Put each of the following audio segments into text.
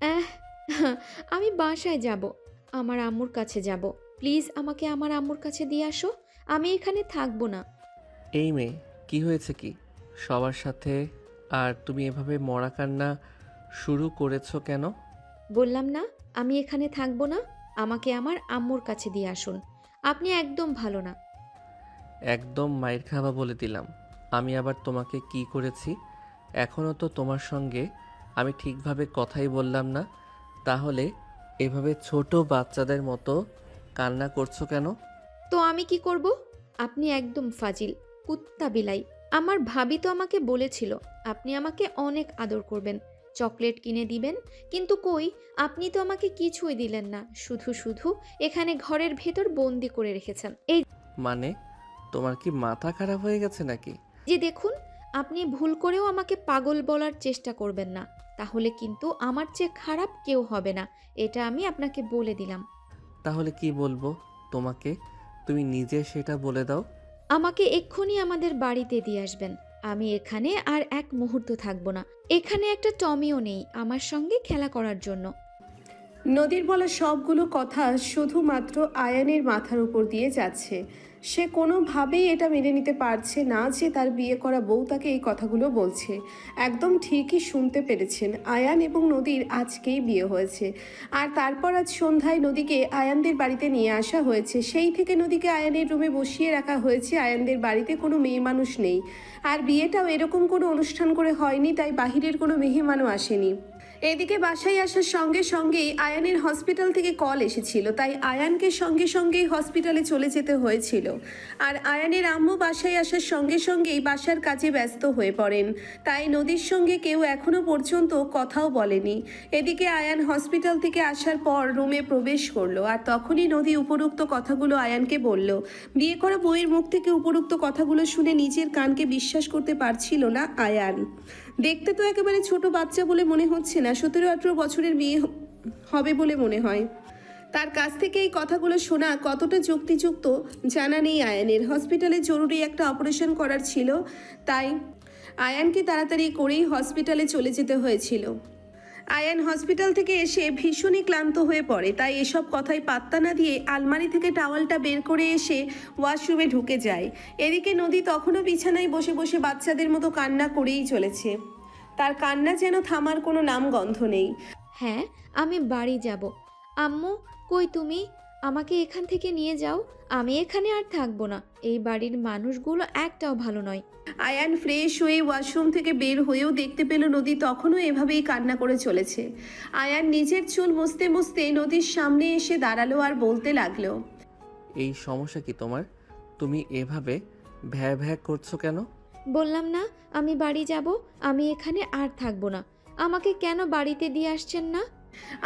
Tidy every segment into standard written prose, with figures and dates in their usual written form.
অ্যাহ আমি বাসায় যাব। আমার আম্মুর কাছে যাব। প্লিজ আমাকে আমার আম্মুর কাছে দিয়ে আসো। আমি এখানে থাকবো না। এই মেয়ে, কি হয়েছে কি? সবার সাথে আর তুমি এভাবে মরা কান্না শুরু করেছো কেন? বললাম না আমি এখানে থাকবো না। আমাকে আমার আম্মুর কাছে দিয়ে আসুন। আপনি একদম ভালো না। একদম মাইর খাওয়া বলে দিলাম। আমি আবার তোমাকে কি করেছি? এখনও তো তোমার সঙ্গে আমি ঠিকভাবে কথাই বললাম না। তাহলে এভাবে ছোট বাচ্চাদের মতো কান্না করছো কেন? তো আমি কি করব? আপনি একদম ফাজিল, কুত্তা বিলাই। আমার ভাবি তো আমাকে বলেছিল আপনি আমাকে অনেক আদর করবেন, চকলেট কিনে দিবেন। কিন্তু কই, আপনি তো আমাকে কিছুই দিলেন না। শুধু শুধু এখানে ঘরের ভেতর বন্দি করে রেখেছেন। এই মানে তোমার কি মাথা খারাপ হয়ে গেছে নাকি? যে দেখুন, আপনি ভুল করেও আমাকে পাগল বলার চেষ্টা করবেন না। তাহলে কিন্তু আমার চেয়ে খারাপ কেউ হবে না। এটা আমি আপনাকে বলে দিলাম। তাহলে কি বলবো তোমাকে? তুমি নিজে সেটা বলে দাও। আমাকে এক্ষুনি আমাদের বাড়িতে দিয়ে আসবেন। আমি এখানে আর এক মুহূর্ত থাকবো না। এখানে একটা টমিও নেই আমার সঙ্গে খেলা করার জন্য। নদীর বলা সবগুলো কথা শুধুমাত্র আয়ানের মাথার উপর দিয়ে যাচ্ছে। সে কোনোভাবেই এটা মেনে নিতে পারছে না যে তার বিয়ে করা বউ তাকে এই কথাগুলো বলছে। একদম ঠিকই শুনতে পেরেছেন, আয়ান এবং নদীর আজকেই বিয়ে হয়েছে। আর তারপর আজ সন্ধ্যায় নদীকে আয়ানদের বাড়িতে নিয়ে আসা হয়েছে। সেই থেকে নদীকে আয়ানের রুমে বসিয়ে রাখা হয়েছে। আয়ানদের বাড়িতে কোনো মেয়ে মানুষ নেই। আর বিয়েটাও এরকম কোনো অনুষ্ঠান করে হয়নি, তাই বাহিরের কোনো মেহমানও আসেনি। এদিকে বাসায় আসার সঙ্গে সঙ্গেই আয়ানের হসপিটাল থেকে কল এসেছিল, তাই আয়ানকে সঙ্গে সঙ্গেই হসপিটালে চলে যেতে হয়েছিল। আর আয়ানের আম্মু বাসায় আসার সঙ্গে সঙ্গেই বাসার কাজে ব্যস্ত হয়ে পড়েন, তাই নদীর সঙ্গে কেউ এখনো পর্যন্ত কথাও বলেনি। এদিকে আয়ান হসপিটাল থেকে আসার পর রুমে প্রবেশ করলো, আর তখনই নদী উপরোক্ত কথাগুলো আয়ানকে বলল। বিয়ে করা বউয়ের মুখ থেকে উপরোক্ত কথাগুলো শুনে নিজের কানকে বিশ্বাস করতে পারছিল না আয়ান। দেখতে তো একেবারে ছোট বাচ্চা বলে মনে হচ্ছে না, 17-18 বছরের মেয়ে হবে বলে মনে হয়। তার কাছ থেকে এই কথাগুলো শোনা কতটা যুক্তিযুক্ত জানা নেই আয়ানের। হসপিটালে জরুরি একটা অপারেশন করার ছিল, তাই আয়ানকে তাড়াতাড়ি করেই হসপিটালে চলে যেতে হয়েছিল। আয়ান হসপিটাল থেকে এসে ভীষণই ক্লান্ত হয়ে পড়ে, তাই এসব কথায় পাত্তা না দিয়ে আলমারি থেকে টাওয়ালটা বের করে এসে ওয়াশরুমে ঢুকে যায়। এদিকে নদী তখনও বিছানায় বসে বসে বাচ্চাদের মতো কান্না করেই চলেছে। তার কান্না যেন থামার কোনো নাম গন্ধ নেই। হ্যাঁ, আমি বাড়ি যাব। আম্মু, কই তুমি? আমাকে এখান থেকে নিয়ে যাও। আমি এখানে আর থাকবো না। এই বাড়ির মানুষগুলো একটাও ভালো নয়। আয়ান ফ্রেশ হয়ে ওয়াশরুম থেকে বের হয়েও দেখতে পেল নদী তখনও এভাবেই কান্না করে চলেছে। আয়ান নিজের চুল মুছতে মুছতে নদীর সামনে এসে দাঁড়ালো আর বলতে লাগলো। এই সমস্যা কি তোমার? তুমি এভাবে ভ্যা ভ্যা করছো কেন? বললাম না আমি বাড়ি যাব। আমি এখানে আর থাকবো না। আমাকে কেন বাড়িতে দিয়ে আসছেন না?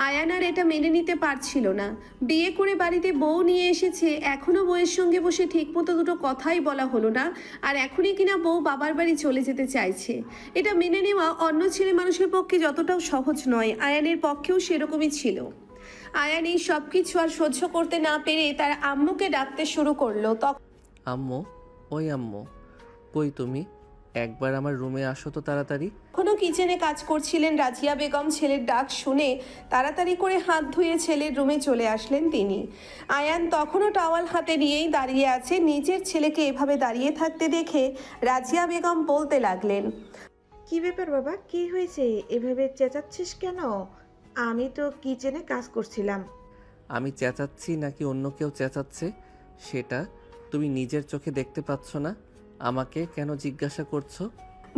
আয়ান আর এটা মেনে নিতে পারছিল না। বিয়ে করে বাড়িতে বউ নিয়ে এসেছে, এখনো বউয়ের সঙ্গে বসে ঠিকমতো দুটো কথাই বলা হলো না, আর এখনই কিনা বউ বাবার বাড়ি চলে যেতে চাইছে। এটা মেনে নেওয়া অন্য ছেলে মানুষের পক্ষে যতটাও সহজ নয়, আয়ানের পক্ষেও সেরকমই ছিল। আয়ান এই সব কিছু আর সহ্য করতে না পেরে তার আম্মুকে ডাকতে শুরু করলো। আম্মু, ওই আম্মু, কই তুমি? একবার আমার রুমে আসো তো তাড়াতাড়ি। তখনও কিচেনে কাজ করছিলেন রাজিয়া বেগম। ছেলের ডাক শুনে তাড়াতাড়ি করে হাত ধুয়ে ছেলের রুমে চলে আসলেন তিনি। আয়ান তখনও টাওয়াল হাতে নিয়েই দাঁড়িয়ে আছে। নিজের ছেলেকে এভাবে দাঁড়িয়ে থাকতে দেখে রাজিয়া বেগম বলতে লাগলেন। কি ব্যাপার বাবা, কি হয়েছে? এভাবে চেঁচাচ্ছিস কেন? আমি তো কিচেনে কাজ করছিলাম। আমি চেঁচাচ্ছি নাকি অন্য কেউ চেঁচাচ্ছে সেটা তুমি নিজের চোখে দেখতে পাচ্ছ না? আমাকে কেন জিজ্ঞাসা করছো?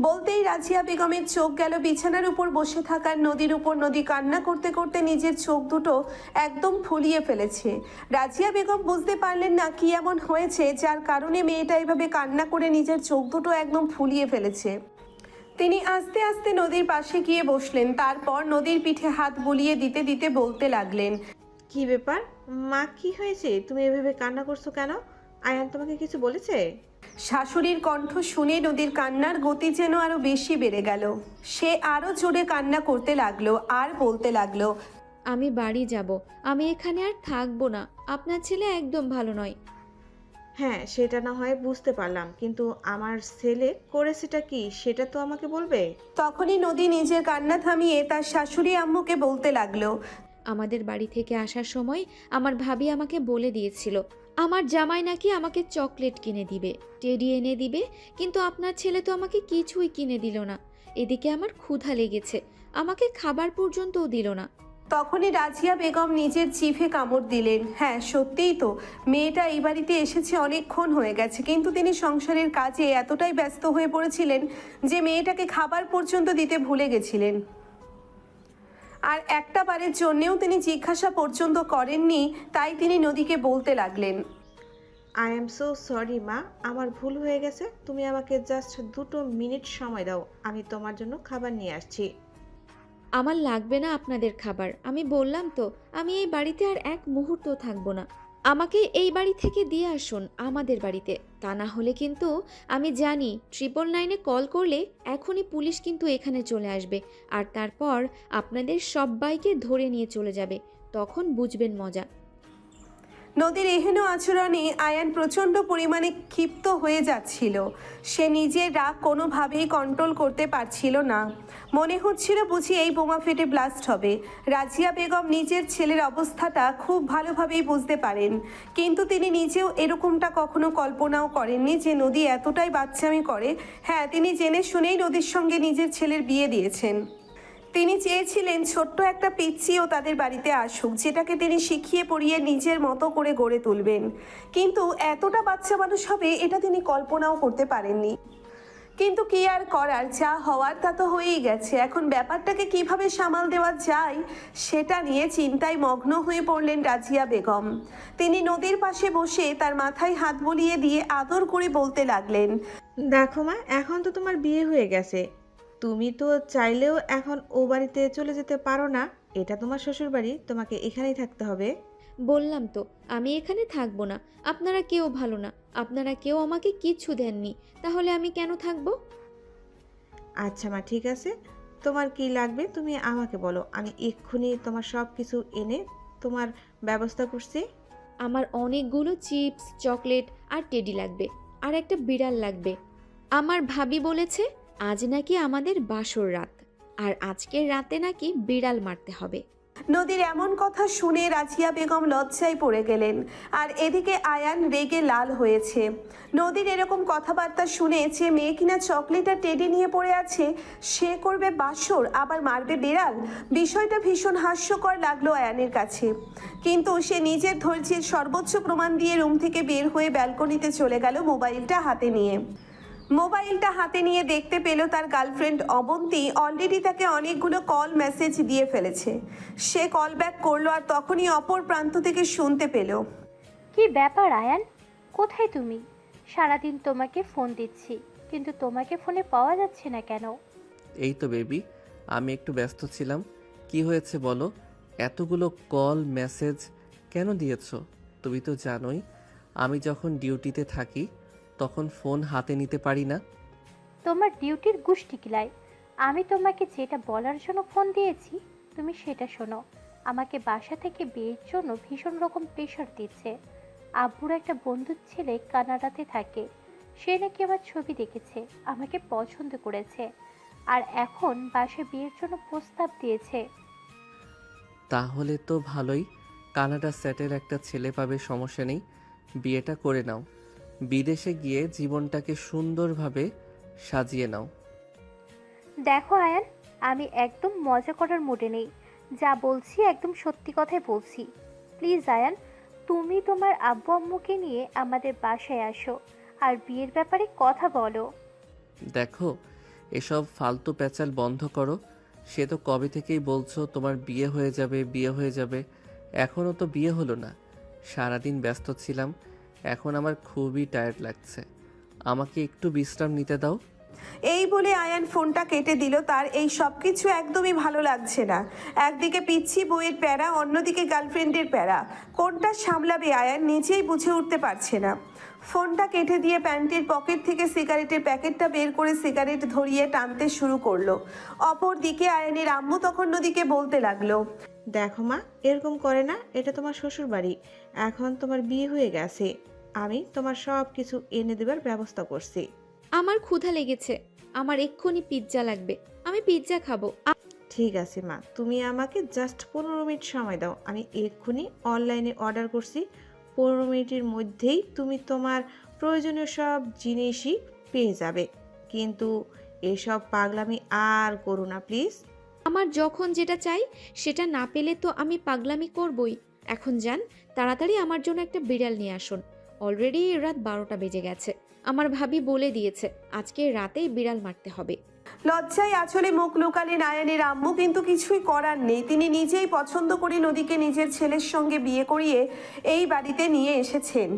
বলতেই রাজিয়া বেগমের চোখ গেল বিছানার উপর বসে থাকার নদীর উপর। নদী কান্না করতে করতে নিজের চোখ দুটো একদম ফুলিয়ে ফেলেছে। রাজিয়া বেগম বুঝতে পারলেন না কি এমন হয়েছে যার কারণে মেয়েটা এভাবে কান্না করে নিজের চোখ দুটো একদম ফুলিয়ে ফেলেছে। তিনি আস্তে আস্তে নদীর পাশে গিয়ে বসলেন। তারপর নদীর পিঠে হাত বুলিয়ে দিতে দিতে বলতে লাগলেন। কি ব্যাপার মা, কি হয়েছে? তুমি এভাবে কান্না করছো কেন? আয়ান তোমাকে কিছু বলেছে? শাশুড়ির কণ্ঠ শুনে নদীর কান্নার গতি যেন আরো বেশি বেড়ে গেল। সে আরো জোরে কান্না করতে লাগলো আর বলতে লাগলো। আমি বাড়ি যাব। আমি এখানে আর থাকবো না। আপনার ছেলে একদম ভালো নয়। হ্যাঁ, সেটা না হয় বুঝতে পারলাম, কিন্তু আমার ছেলে করেছেটা কি সেটা তো আমাকে বলবে। তখনই নদী নিজের কান্না থামিয়ে তার শাশুড়ি আম্মুকে বলতে লাগলো। আমাদের বাড়ি থেকে আসার সময় আমার ভাবি আমাকে বলে দিয়েছিল আমার জামাই নাকি আমাকে চকলেট কিনে দিবে, টেডি এনে দিবে, কিন্তু আপনার ছেলে তো আমাকে কিছুই কিনে দিল না। এদিকে আমার ক্ষুধা লেগেছে, আমাকে খাবার পর্যন্তও দিল না। তখনই রাজিয়া বেগম নিজের জিভে কামড় দিলেন। হ্যাঁ, সত্যিই তো, মেয়েটা এই বাড়িতে এসেছে অনেকক্ষণ হয়ে গেছে, কিন্তু তিনি সংসারের কাজে এতটাই ব্যস্ত হয়ে পড়েছিলেন যে মেয়েটাকে খাবার পর্যন্ত দিতে ভুলে গেছিলেন। আর একটা বারের জন্যেও তিনি জিজ্ঞাসা পর্যন্ত করেননি, তাই তিনি নদীকে বলতে লাগলেন। আই এম সো সরি মা, আমার ভুল হয়ে গেছে। তুমি আমাকে জাস্ট 2 মিনিট সময় দাও, আমি তোমার জন্য খাবার নিয়ে আসছি। আমার লাগবে না আপনাদের খাবার, আমি বললাম তো আমি এই বাড়িতে আর এক মুহূর্ত থাকবো না। আমাকে এই বাড়ি থেকে দিয়ে আসুন আমাদের বাড়িতে, তা না হলে কিন্তু আমি জানি 999-এ কল করলে এখনই পুলিশ কিন্তু এখানে চলে আসবে, আর তারপর আপনাদের সবাইকে ধরে নিয়ে চলে যাবে, তখন বুঝবেন মজা। নদীর এহেন আচরণে আয়ান প্রচণ্ড পরিমাণে ক্ষিপ্ত হয়ে যাচ্ছিল। সে নিজের রাগ কোনোভাবেই কন্ট্রোল করতে পারছিল না। মনে হচ্ছিল বুঝি এই বোমা ফেটে ব্লাস্ট হবে। রাজিয়া বেগম নিজের ছেলের অবস্থাটা খুব ভালোভাবেই বুঝতে পারেন, কিন্তু তিনি নিজেও এরকমটা কখনো কল্পনাও করেননি যে নদী এতটাই বাচ্চামি করে। হ্যাঁ, তিনি জেনে শুনেই নদীর সঙ্গে নিজের ছেলের বিয়ে দিয়েছেন। তিনি চেয়েছিলেন ছোট্ট একটা পিচ্চিও তাদের বাড়িতে আসুক, যেটাকে তিনি শিখিয়ে পড়িয়ে নিজের মতো করে গড়ে তুলবেন, কিন্তু এতটা বাচ্চা মানুষ হবে এটা তিনি কল্পনাও করতে পারেননি। কিন্তু কি আর করার, যা হওয়ার তা তো হয়েই গেছে। এখন ব্যাপারটাকে কিভাবে সামাল দেওয়া যায় সেটা নিয়ে চিন্তায় মগ্ন হয়ে পড়লেন রাজিয়া বেগম। তিনি নদীর পাশে বসে তার মাথায় হাত বুলিয়ে দিয়ে আদর করে বলতে লাগলেন। দেখো মা, এখন তো তোমার বিয়ে হয়ে গেছে, তুমি তো চাইলেও এখন ও বাড়িতে চলে যেতে পারো না। এটা তোমার শ্বশুর বাড়ি, তোমাকে এখানেই থাকতে হবে। বললাম তো আমি এখানে থাকবো না, আপনারা কেউ ভালো না, আপনারা কেউ আমাকে কিচ্ছু দেননি, তাহলে আমি কেন থাকবো? আচ্ছা মা, ঠিক আছে, তোমার কি লাগবে তুমি আমাকে বলো, আমি এক্ষুনি তোমার সব কিছু এনে তোমার ব্যবস্থা করছি। আমার অনেকগুলো চিপস, চকলেট আর টেডি লাগবে, আর একটা বিড়াল লাগবে। আমার ভাবি বলেছে আজ নাকি আমাদের বাসর রাত, আর আজকের রাতে নাকি বিড়াল মারতে হবে। নদীর এমন কথা শুনে রাজিয়া বেগম লজ্জায় পড়ে গেলেন, আর এদিকে আয়ান রেগে লাল হয়েছে। নদীর এরকম কথাবার্তা শুনে যে মেয়ে কিনা চকলেট আর টেডি নিয়ে পড়ে আছে, সে করবে বাসর আবার মারবে বিড়াল। বিষয়টা ভীষণ হাস্যকর লাগলো আয়ানের কাছে, কিন্তু সে নিজের ধৈর্যের সর্বোচ্চ প্রমাণ দিয়ে রুম থেকে বের হয়ে ব্যালকনিতে চলে গেল মোবাইলটা হাতে নিয়ে দেখতে পেল তার গার্লফ্রেন্ড অবন্তী অলরেডি তাকে অনেকগুলো কল মেসেজ দিয়ে ফেলেছে। সে কল ব্যাক করলো, আর তখনই অপর প্রান্ত থেকে শুনতে পেল। কি ব্যাপার আয়ান, কোথায় তুমি? সারাদিন তোমাকে ফোন দিচ্ছি, কিন্তু তোমাকে ফোনে পাওয়া যাচ্ছে না কেন? এই তো বেবি, আমি একটু ব্যস্ত ছিলাম। কি হয়েছে বলো? এতগুলো কল মেসেজ কেন দিয়েছো? তুমি তো জানোই আমি যখন ডিউটিতে থাকি তখন ফোন হাতে নিতে পারি না। তোমার ডিউটির গুষ্টি কিলাই। আমি তোমাকে যেটা বলার জন্য ফোন দিয়েছি তুমি সেটা শোনো। আমাকে বাসা থেকে বিয়ের জন্য ভীষণ রকম প্রেশার দিচ্ছে। আব্বুর একটা বন্ধুর ছেলে কানাডাতে থাকে, সে নাকি আমার ছবি দেখেছে, আমাকে পছন্দ করেছে, আর এখন বাসায় বিয়ের জন্য প্রস্তাব দিয়েছে। তাহলে তো ভালোই, কানাডা সেটেল একটা ছেলে পাবে, সমস্যা নেই, বিয়েটা করে নাও। বিদেশে গিয়ে জীবনটাকে সুন্দরভাবে সাজিয়ে নাও। দেখো আয়ান, আমি একদম মজা করার মুডে নেই, যা বলছি একদম সত্যি কথাই বলছি। প্লিজ আয়ান, তুমি তোমার আব্বু আম্মুকে নিয়ে আমাদের বাসায় আসো আর বিয়ের ব্যাপারে কথা বলো। দেখো, এসব ফালতু প্যাচাল বন্ধ করো। সে তো কবে থেকেই বলছো তোমার বিয়ে হয়ে যাবে, বিয়ে হয়ে যাবে, এখনও তো বিয়ে হলো না। সারাদিন ব্যস্ত ছিলাম, এখন আমার খুবই টায়ার্ড লাগছে, আমাকে একটু বিশ্রাম নিতে দাও। এই বলে আয়ান ফোনটা কেটে দিল। তার এই সব কিছু একদমই ভালো লাগছে না। একদিকে পিচ্ছি বইয়ের প্যারা, অন্যদিকে গার্লফ্রেন্ডের প্যারা। কোনটা সামলাবে আয়ান নিজেই বুঝে উঠতে পারছে না। ফোনটা কেটে দিয়ে প্যান্টের পকেট থেকে সিগারেটের প্যাকেটটা বের করে সিগারেট ধরিয়ে টানতে শুরু করলো। অপর দিকে আয়ানের আম্মু তখন নদীকে বলতে লাগলো। দেখো মা, এরকম করে না, এটা তোমার শ্বশুর বাড়ি, এখন তোমার বিয়ে হয়ে গেছে, আমি তোমার সব কিছু এনে দেবার ব্যবস্থা করছি। আমার ক্ষুধা লেগেছে, আমার এক্ষুনি পিৎজা লাগবে, আমি পিৎজা খাবো। ঠিক আছে মা, তুমি আমাকে জাস্ট 15 মিনিট সময় দাও, আমি এক্ষুনি অনলাইনে অর্ডার করছি। 15 মিনিটের মধ্যেই তুমি তোমার প্রয়োজনীয় সব জিনিসই পেয়ে যাবে। কিন্তু এসব পাগলামি আর করো না প্লিজ। আমার যখন যেটা চাই সেটা না পেলে তো আমি পাগলামি করবই। এখন যান, তাড়াতাড়ি আমার জন্য একটা বিড়াল নিয়ে আসুন। অলরেডি রাত 12টা বেজে গেছে। আমার ভাবি বলে দিয়েছে আজকে রাতেই বিড়াল মারতে হবে। লজ্জায় আঁচলে মুখ লুকালেন আয়ানের আম্মু, কিন্তু কিছুই করার নেই। তিনি নিজেই পছন্দ করে নদীকে নিজের ছেলের সঙ্গে বিয়ে করিয়ে এই বাড়িতে নিয়ে এসেছেন।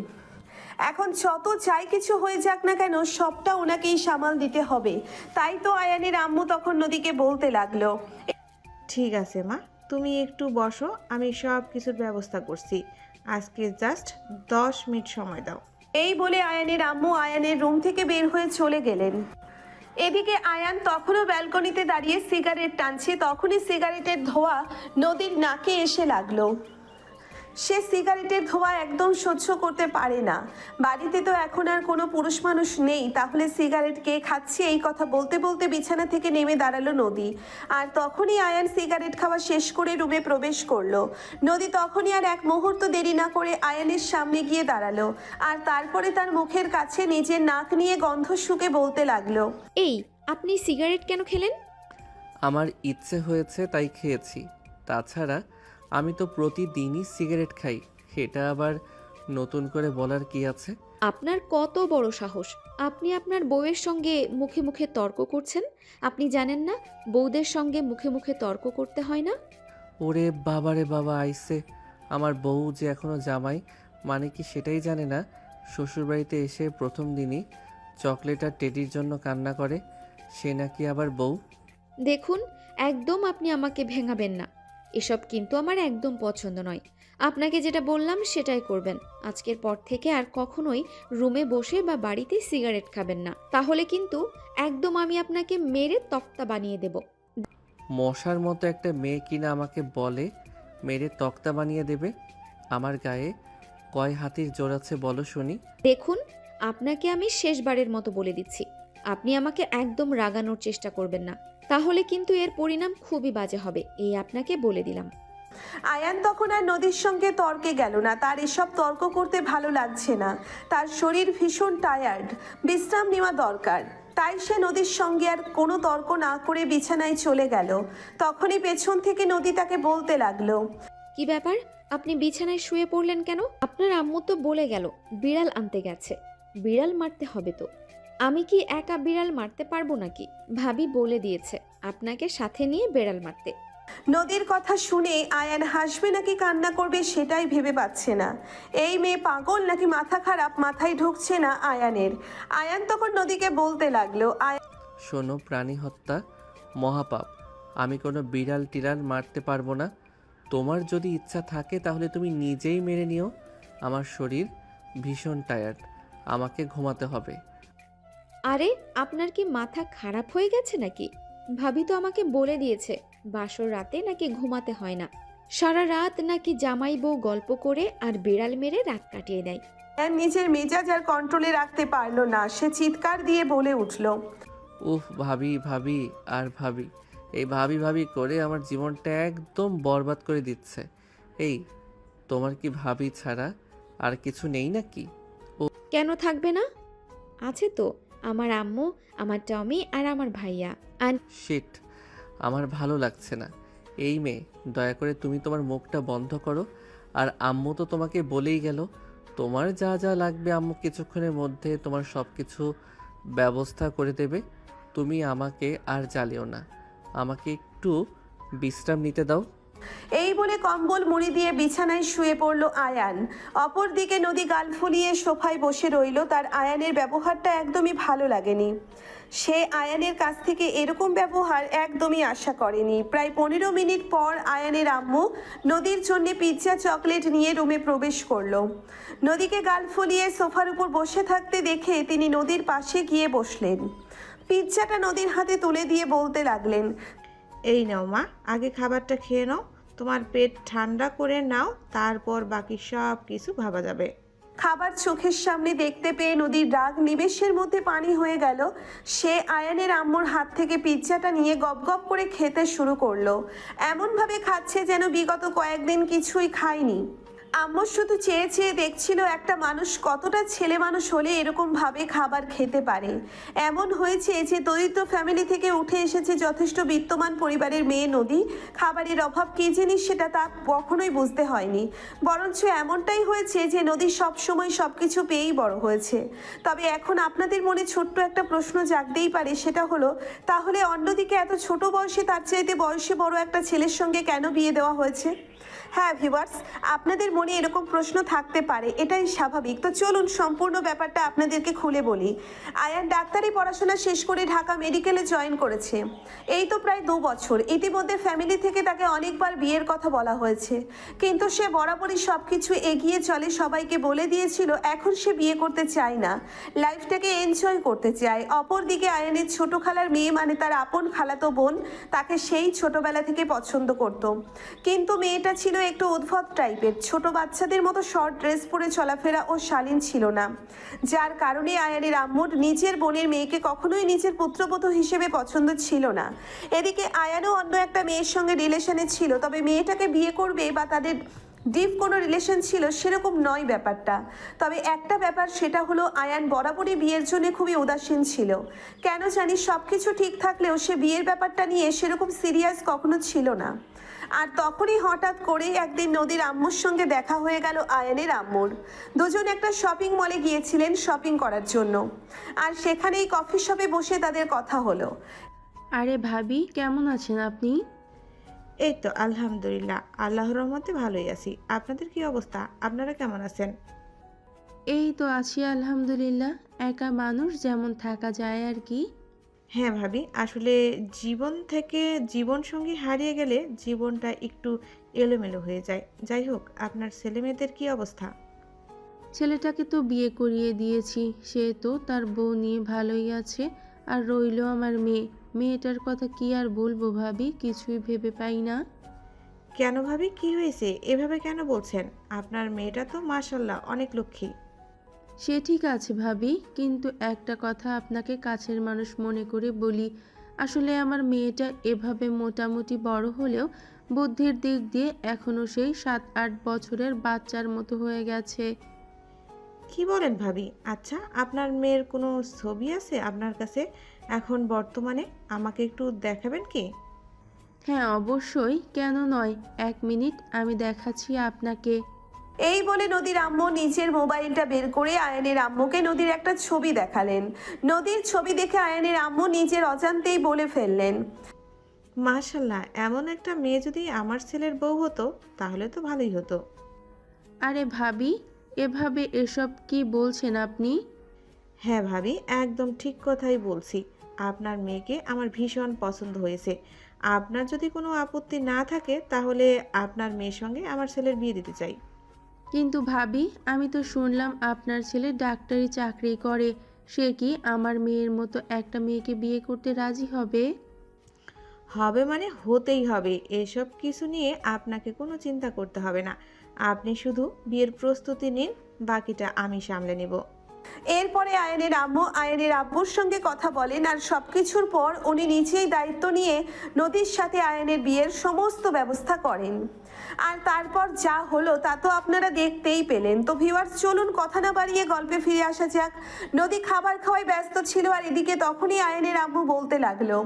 এখন যত চাই কিছু হয়ে যাক না কেন, সবটা ওনাকেই সামাল দিতে হবে। তাই তো আয়ানের আম্মু তখন নদীকে বলতে লাগলো, ঠিক আছে মা, তুমি একটু বসো, আমি সব কিছুর ব্যবস্থা করছি। আজকে জাস্ট 10 মিনিট সময় দাও। এই বলে আয়ানের আম্মু আয়ানের রুম থেকে বের হয়ে চলে গেলেন। এদিকে আয়ান তখনও ব্যালকনিতে দাঁড়িয়ে সিগারেট টানছে। তখনই সিগারেটের ধোঁয়া নদীর নাকে এসে লাগলো। সে সিগারেটের ধোঁয়া একদম সহ্য করতে পারে না। বাড়িতে তো এখন আর কোনো পুরুষ মানুষ নেই, তাহলে সিগারেট কে খাচ্ছে? এই কথা বলতে বলতে বিছানা থেকে নেমে দাঁড়ালো নদী। আর তখনই আয়ান সিগারেট খাওয়া শেষ করে রুমে প্রবেশ করলো। নদী তখনই আর এক মুহূর্ত দেরি না করে আয়ানের সামনে গিয়ে দাঁড়ালো, আর তারপরে তার মুখের কাছে নিজের নাক নিয়ে গন্ধ শুকে বলতে লাগলো, এই, আপনি সিগারেট কেন খেলেন? আমার ইচ্ছে হয়েছে তাই খেয়েছি। তাছাড়া আমি তো প্রতিদিনই সিগারেট খাই, এটা আবার নতুন করে বলার কি আছে? আপনার কত বড় সাহস! আপনি আপনার বউয়ের সঙ্গে মুখে মুখে তর্ক করছেন। আপনি জানেন না বউদের সঙ্গে মুখে মুখে তর্ক করতে হয় না? ওরে বাবারে বাবা, আইসে আমার বউ যে এখনো জামাই, মানে কি সেটাই জানে না? শ্বশুরবাড়িতে এসে প্রথম দিনই চকলেট আর টেডির জন্য কান্না করে, সে নাকি আবার বউ। দেখুন, একদম আপনি আমাকে ভেঙাবেন না। এসব কিন্তু আমার একদম পছন্দ নয়। আপনাকে যেটা বললাম সেটাই করবেন। আজকের পর থেকে আর কখনোই রুমে বসে বা বাড়িতে সিগারেট খাবেন না, তাহলে কিন্তু একদম আমি আপনাকে মেরে তক্তা বানিয়ে দেব। মশার মতো একটা মেয়ে কিনা আমাকে বলে মেরে তক্তা বানিয়ে দেবে? আমার গায়ে কয় হাতির জোর আছে বলো শুনি? দেখুন, আপনাকে আমি শেষবারের মতো বলে দিচ্ছি, আপনি আমাকে একদম রাগানোর চেষ্টা করবেন না, তাহলে কিন্তু এর পরিণাম খুবই বাজে হবে, এই আপনাকে বলে দিলাম। আয়ান তখন আর নদীর সঙ্গে তর্কে গেল না। তার এসব তর্ক করতে ভালো লাগছে না। তার শরীর ভীষণ টায়ার্ড, বিশ্রাম নেওয়া দরকার। তাই সে নদীর সঙ্গে আর কোনো তর্ক না করে বিছানায় চলে গেল। তখনই পেছন থেকে নদী তাকে বলতে লাগলো, কি ব্যাপার, আপনি বিছানায় শুয়ে পড়লেন কেন? আপনার আম্মু তো বলে গেল বিড়াল আনতে গেছে, বিড়াল মারতে হবে তো। আমি কি একা বিড়াল মারতে পারবো নাকি? ভাবি বলে দিয়েছে আপনাকে সাথে নিয়ে বিড়াল মারতে। নদীর কথা শুনে আয়ান হাসবে নাকি কান্না করবে সেটাই ভেবে পাচ্ছে না। এই মেয়ে পাগল নাকি মাথা খারাপ, মাথায় ঢুকছে না আয়ানের। আয়ান তখন নদীকে বলতে লাগলো, শোনো, প্রাণী হত্যা মহাপাপ। আমি কোনো বিড়াল টিড়াল মারতে পারবো না। তোমার যদি ইচ্ছা থাকে তাহলে তুমি নিজেই মেরে নিও। আমার শরীর ভীষণ টায়ার্ড, আমাকে ঘুমাতে হবে। আরে, আপনার কি মাথা খারাপ হয়ে গেছে নাকি? ভাবি তো আমাকে বলে দিয়েছে বাসর রাতে নাকি ঘুমাতে হয় না, সারা রাত নাকি জামাই বউ গল্প করে আর বিড়াল মেরে রাত কাটিয়ে দেয়। আয়ান নিজের মেজাজ আর কন্ট্রোলে রাখতে পারলো না। সে চিৎকার দিয়ে বলে উঠল, উফ ভাবি ভাবি আর ভাবি, এই ভাবি ভাবি করে আমার জীবনটা একদম বরবাদ করে দিচ্ছে। এই, তোমার কি ভাবি ছাড়া আর কিছু নেই নাকি? কেন থাকবে না? আছে তো, আমার আম্মু, আমার টমি আর আমার ভাইয়া। আর শিট, আমার ভালো লাগছে না। এই মেয়ে, দয়া করে তুমি তোমার মুখটা বন্ধ করো। আর আম্মু তো তোমাকে বলেই গেল তোমার যা যা লাগবে আম্মু কিছুক্ষণের মধ্যে তোমার সব কিছু ব্যবস্থা করে দেবে। তুমি আমাকে আর জ্বালিও না, আমাকে একটু বিশ্রাম নিতে দাও। এই বলে কম্বল মুড়ি দিয়ে বিছানায় শুয়ে পড়ল আয়ান। অপরদিকে নদী গাল ফুলিয়ে সোফায় বসে রইল। তার আয়ানের ব্যবহারটা একদমই ভালো লাগেনি। সে আয়ানের কাছ থেকে এরকম ব্যবহার একদমই আশা করেনি। প্রায় 15 মিনিট পর আয়ানের আম্মু নদীর জন্য পিৎজা চকলেট নিয়ে রুমে প্রবেশ করলো। নদীকে গাল ফুলিয়ে সোফার উপর বসে থাকতে দেখে তিনি নদীর পাশে গিয়ে বসলেন। পিৎজাটা নদীর হাতে তুলে দিয়ে বলতে লাগলেন, এই নাও মা, আগে খাবারটা খেয়ে নাও, তোমার পেট ঠান্ডা করে নাও, তারপর বাকি সব কিছু ভাবা যাবে। খাবার চোখের সামনে দেখতে পেয়ে নদীর রাগ নিমেষের মধ্যে পানি হয়ে গেল। সে আয়ানের আম্মুর হাত থেকে পিৎজাটা নিয়ে গপ গপ করে খেতে শুরু করলো। এমনভাবে খাচ্ছে যেন বিগত কয়েকদিন কিছুই খায়নি। আম্মু শুধু চেয়ে চেয়ে দেখছিল একটা মানুষ কতটা ছেলে মানুষ হলে এরকম ভাবে খাবার খেতে পারে। এমন হয়েছে যে দরিদ্র ফ্যামিলি থেকে উঠে এসেছে যথেষ্ট বিত্তমান পরিবারের মেয়ে নদী। খাবারের অভাব কী জিনিস সেটা তা কখনোই বুঝতে হয়নি, বরঞ্চ এমনটাই হয়েছে যে নদী সবসময় সব কিছু পেয়েই বড় হয়েছে। তবে এখন আপনাদের মনে ছোট্ট একটা প্রশ্ন জাগতেই পারে, সেটা হলো তাহলে অন্যদিকে এত ছোট বয়সে তার চাইতে বয়সে বড় একটা ছেলের সঙ্গে কেন বিয়ে দেওয়া হয়েছে? হ্যাঁ ভিউয়ার্স, আপনাদের মনে এরকম প্রশ্ন থাকতে পারে, এটাই স্বাভাবিক। তো চলুন সম্পূর্ণ ব্যাপারটা আপনাদেরকে খুলে বলি। আয়ান ডাক্তারি পড়াশোনা শেষ করে ঢাকা মেডিকেলে জয়েন করেছে। এই তো প্রায় 2 বছর। ইতিমধ্যে ফ্যামিলি থেকে তাকে অনেকবার বিয়ের কথা বলা হয়েছে, কিন্তু সে বরাবরই সব কিছু এগিয়ে চলে, সবাইকে বলে দিয়েছিল এখন সে বিয়ে করতে চায় না, লাইফটাকে এনজয় করতে চায়। অপরদিকে আয়ানের ছোট খালার মেয়ে মানে তার আপন খালাতো বোন তাকে সেই ছোটবেলা থেকে পছন্দ করত, কিন্তু মেয়েটা ছিল একটু উদ্ভট টাইপের, ছোট বাচ্চাদের মতো শর্ট ড্রেস পরে চলাফেরা ও শালীন ছিল না, যার কারণে আয়ানের আম্মুর নিজের বোনের মেয়েকে কখনোই নিজের পুত্রবধূ হিসেবে পছন্দ ছিল না। এদিকে আয়ানও অন্য একটা মেয়ের সঙ্গে রিলেশনে ছিল, তবে মেয়েটাকে বিয়ে করবে বা তাদের ডিপ কোনো রিলেশন ছিল সেরকম নয় ব্যাপারটা। তবে একটা ব্যাপার, সেটা হলো আয়ান বরাবরই বিয়ের জন্য খুবই উদাসীন ছিল। কেন জানি সব কিছু ঠিক থাকলেও সে বিয়ের ব্যাপারটা নিয়ে সেরকম সিরিয়াস কখনো ছিল না। আর তখনই হঠাৎ করে একদিন নদীর আম্মুর সঙ্গে দেখা হয়ে গেল আয়ানের আম্মুর। দুজন একটা শপিং মলে গিয়েছিলেন শপিং করার জন্য, আর সেখানেই কফি শপে বসে তাদের কথা হলো। আরে ভাবি, কেমন আছেন আপনি? এই তো আলহামদুলিল্লাহ, আল্লাহর রহমতে ভালোই আছি। আপনাদের কি অবস্থা? আপনারা কেমন আছেন? এই তো আছি আলহামদুলিল্লাহ। একা মানুষ যেমন থাকা যায় আর কি। হ্যাঁ ভাবি, আসলে জীবন থেকে জীবনসঙ্গী হারিয়ে গেলে জীবনটা একটু এলোমেলো হয়ে যায়। যাই হোক, আপনার ছেলেমেয়েদের কি অবস্থা? ছেলেটাকে তো বিয়ে করিয়ে দিয়েছি, সে তো তার বউ নিয়ে ভালোই আছে। আর রইলো আমার মেয়ে। মেয়েটার কথা কি আর বলবো ভাবি, কিছুই ভেবে পাই না। কেন ভাবি, কি হয়েছে? এভাবে কেন বলছেন? আপনার মেয়েটা তো মাশাল্লাহ অনেক লক্ষ্মী। সে ঠিক আছে ভাবি, কিন্তু একটা কথা আপনাকে কাছের মানুষ মনে করে বলি, আসলে আমার মেয়েটা এভাবে মোটামুটি বড় হলেও বুদ্ধির দিক দিয়ে এখনও সেই 7-8 বছরের বাচ্চার মতো হয়ে গেছে। কি বলেন ভাবি? আচ্ছা, আপনার মেয়ের কোনো ছবি আছে আপনার কাছে এখন বর্তমানে? আমাকে একটু দেখাবেন কি? হ্যাঁ অবশ্যই, কেন নয়, 1 মিনিট আমি দেখাচ্ছি আপনাকে। এই বলে নদীর আম্মু নিজের মোবাইলটা বের করে আয়ানের আম্মুকে নদীর একটা ছবি দেখালেন। নদীর ছবি দেখে আয়ানের আম্মু নিজের অজান্তেই বলে ফেললেন, মাশাল্লাহ, এমন একটা মেয়ে যদি আমার ছেলের বউ হতো তাহলে তো ভালোই হতো। আরে ভাবি, এভাবে এসব কি বলছেন আপনি? হ্যাঁ ভাবি, একদম ঠিক কথাই বলছি। আপনার মেয়েকে আমার ভীষণ পছন্দ হয়েছে। আপনার যদি কোনো আপত্তি না থাকে তাহলে আপনার মেয়ের সঙ্গে আমার ছেলের বিয়ে দিতে চাই। কিন্তু ভাবি, আমি তো শুনলাম আপনার ছেলে ডাক্তারি চাকরি করে, সে কি আমার মেয়ের মতো একটা মেয়েকে বিয়ে করতে রাজি হবে? হবে মানে হতেই হবে। এসব কিছু নিয়ে আপনাকে কোনো চিন্তা করতে হবে না। আপনি শুধু বিয়ের প্রস্তুতি নিন, বাকিটা আমি সামলে নেব। এরপরে আয়ানের আম্মু আয়ানের আব্বুর সঙ্গে কথা বলেন, আর সবকিছুর পর উনি নিজেই দায়িত্ব নিয়ে নদীর সাথে আয়ানের বিয়ের সমস্ত ব্যবস্থা করেন। আর তারপর যা হলো তা তো আপনারা দেখতেই পেলেন। তো ভিউয়ার্স, চলুন কথা না বাড়িয়ে গল্পে ফিরে আসা যাক। নদী খাবার খাওয়ায় ব্যস্ত ছিল, আর এদিকে তখনই আয়ানের আম্মু বলতে লাগলো,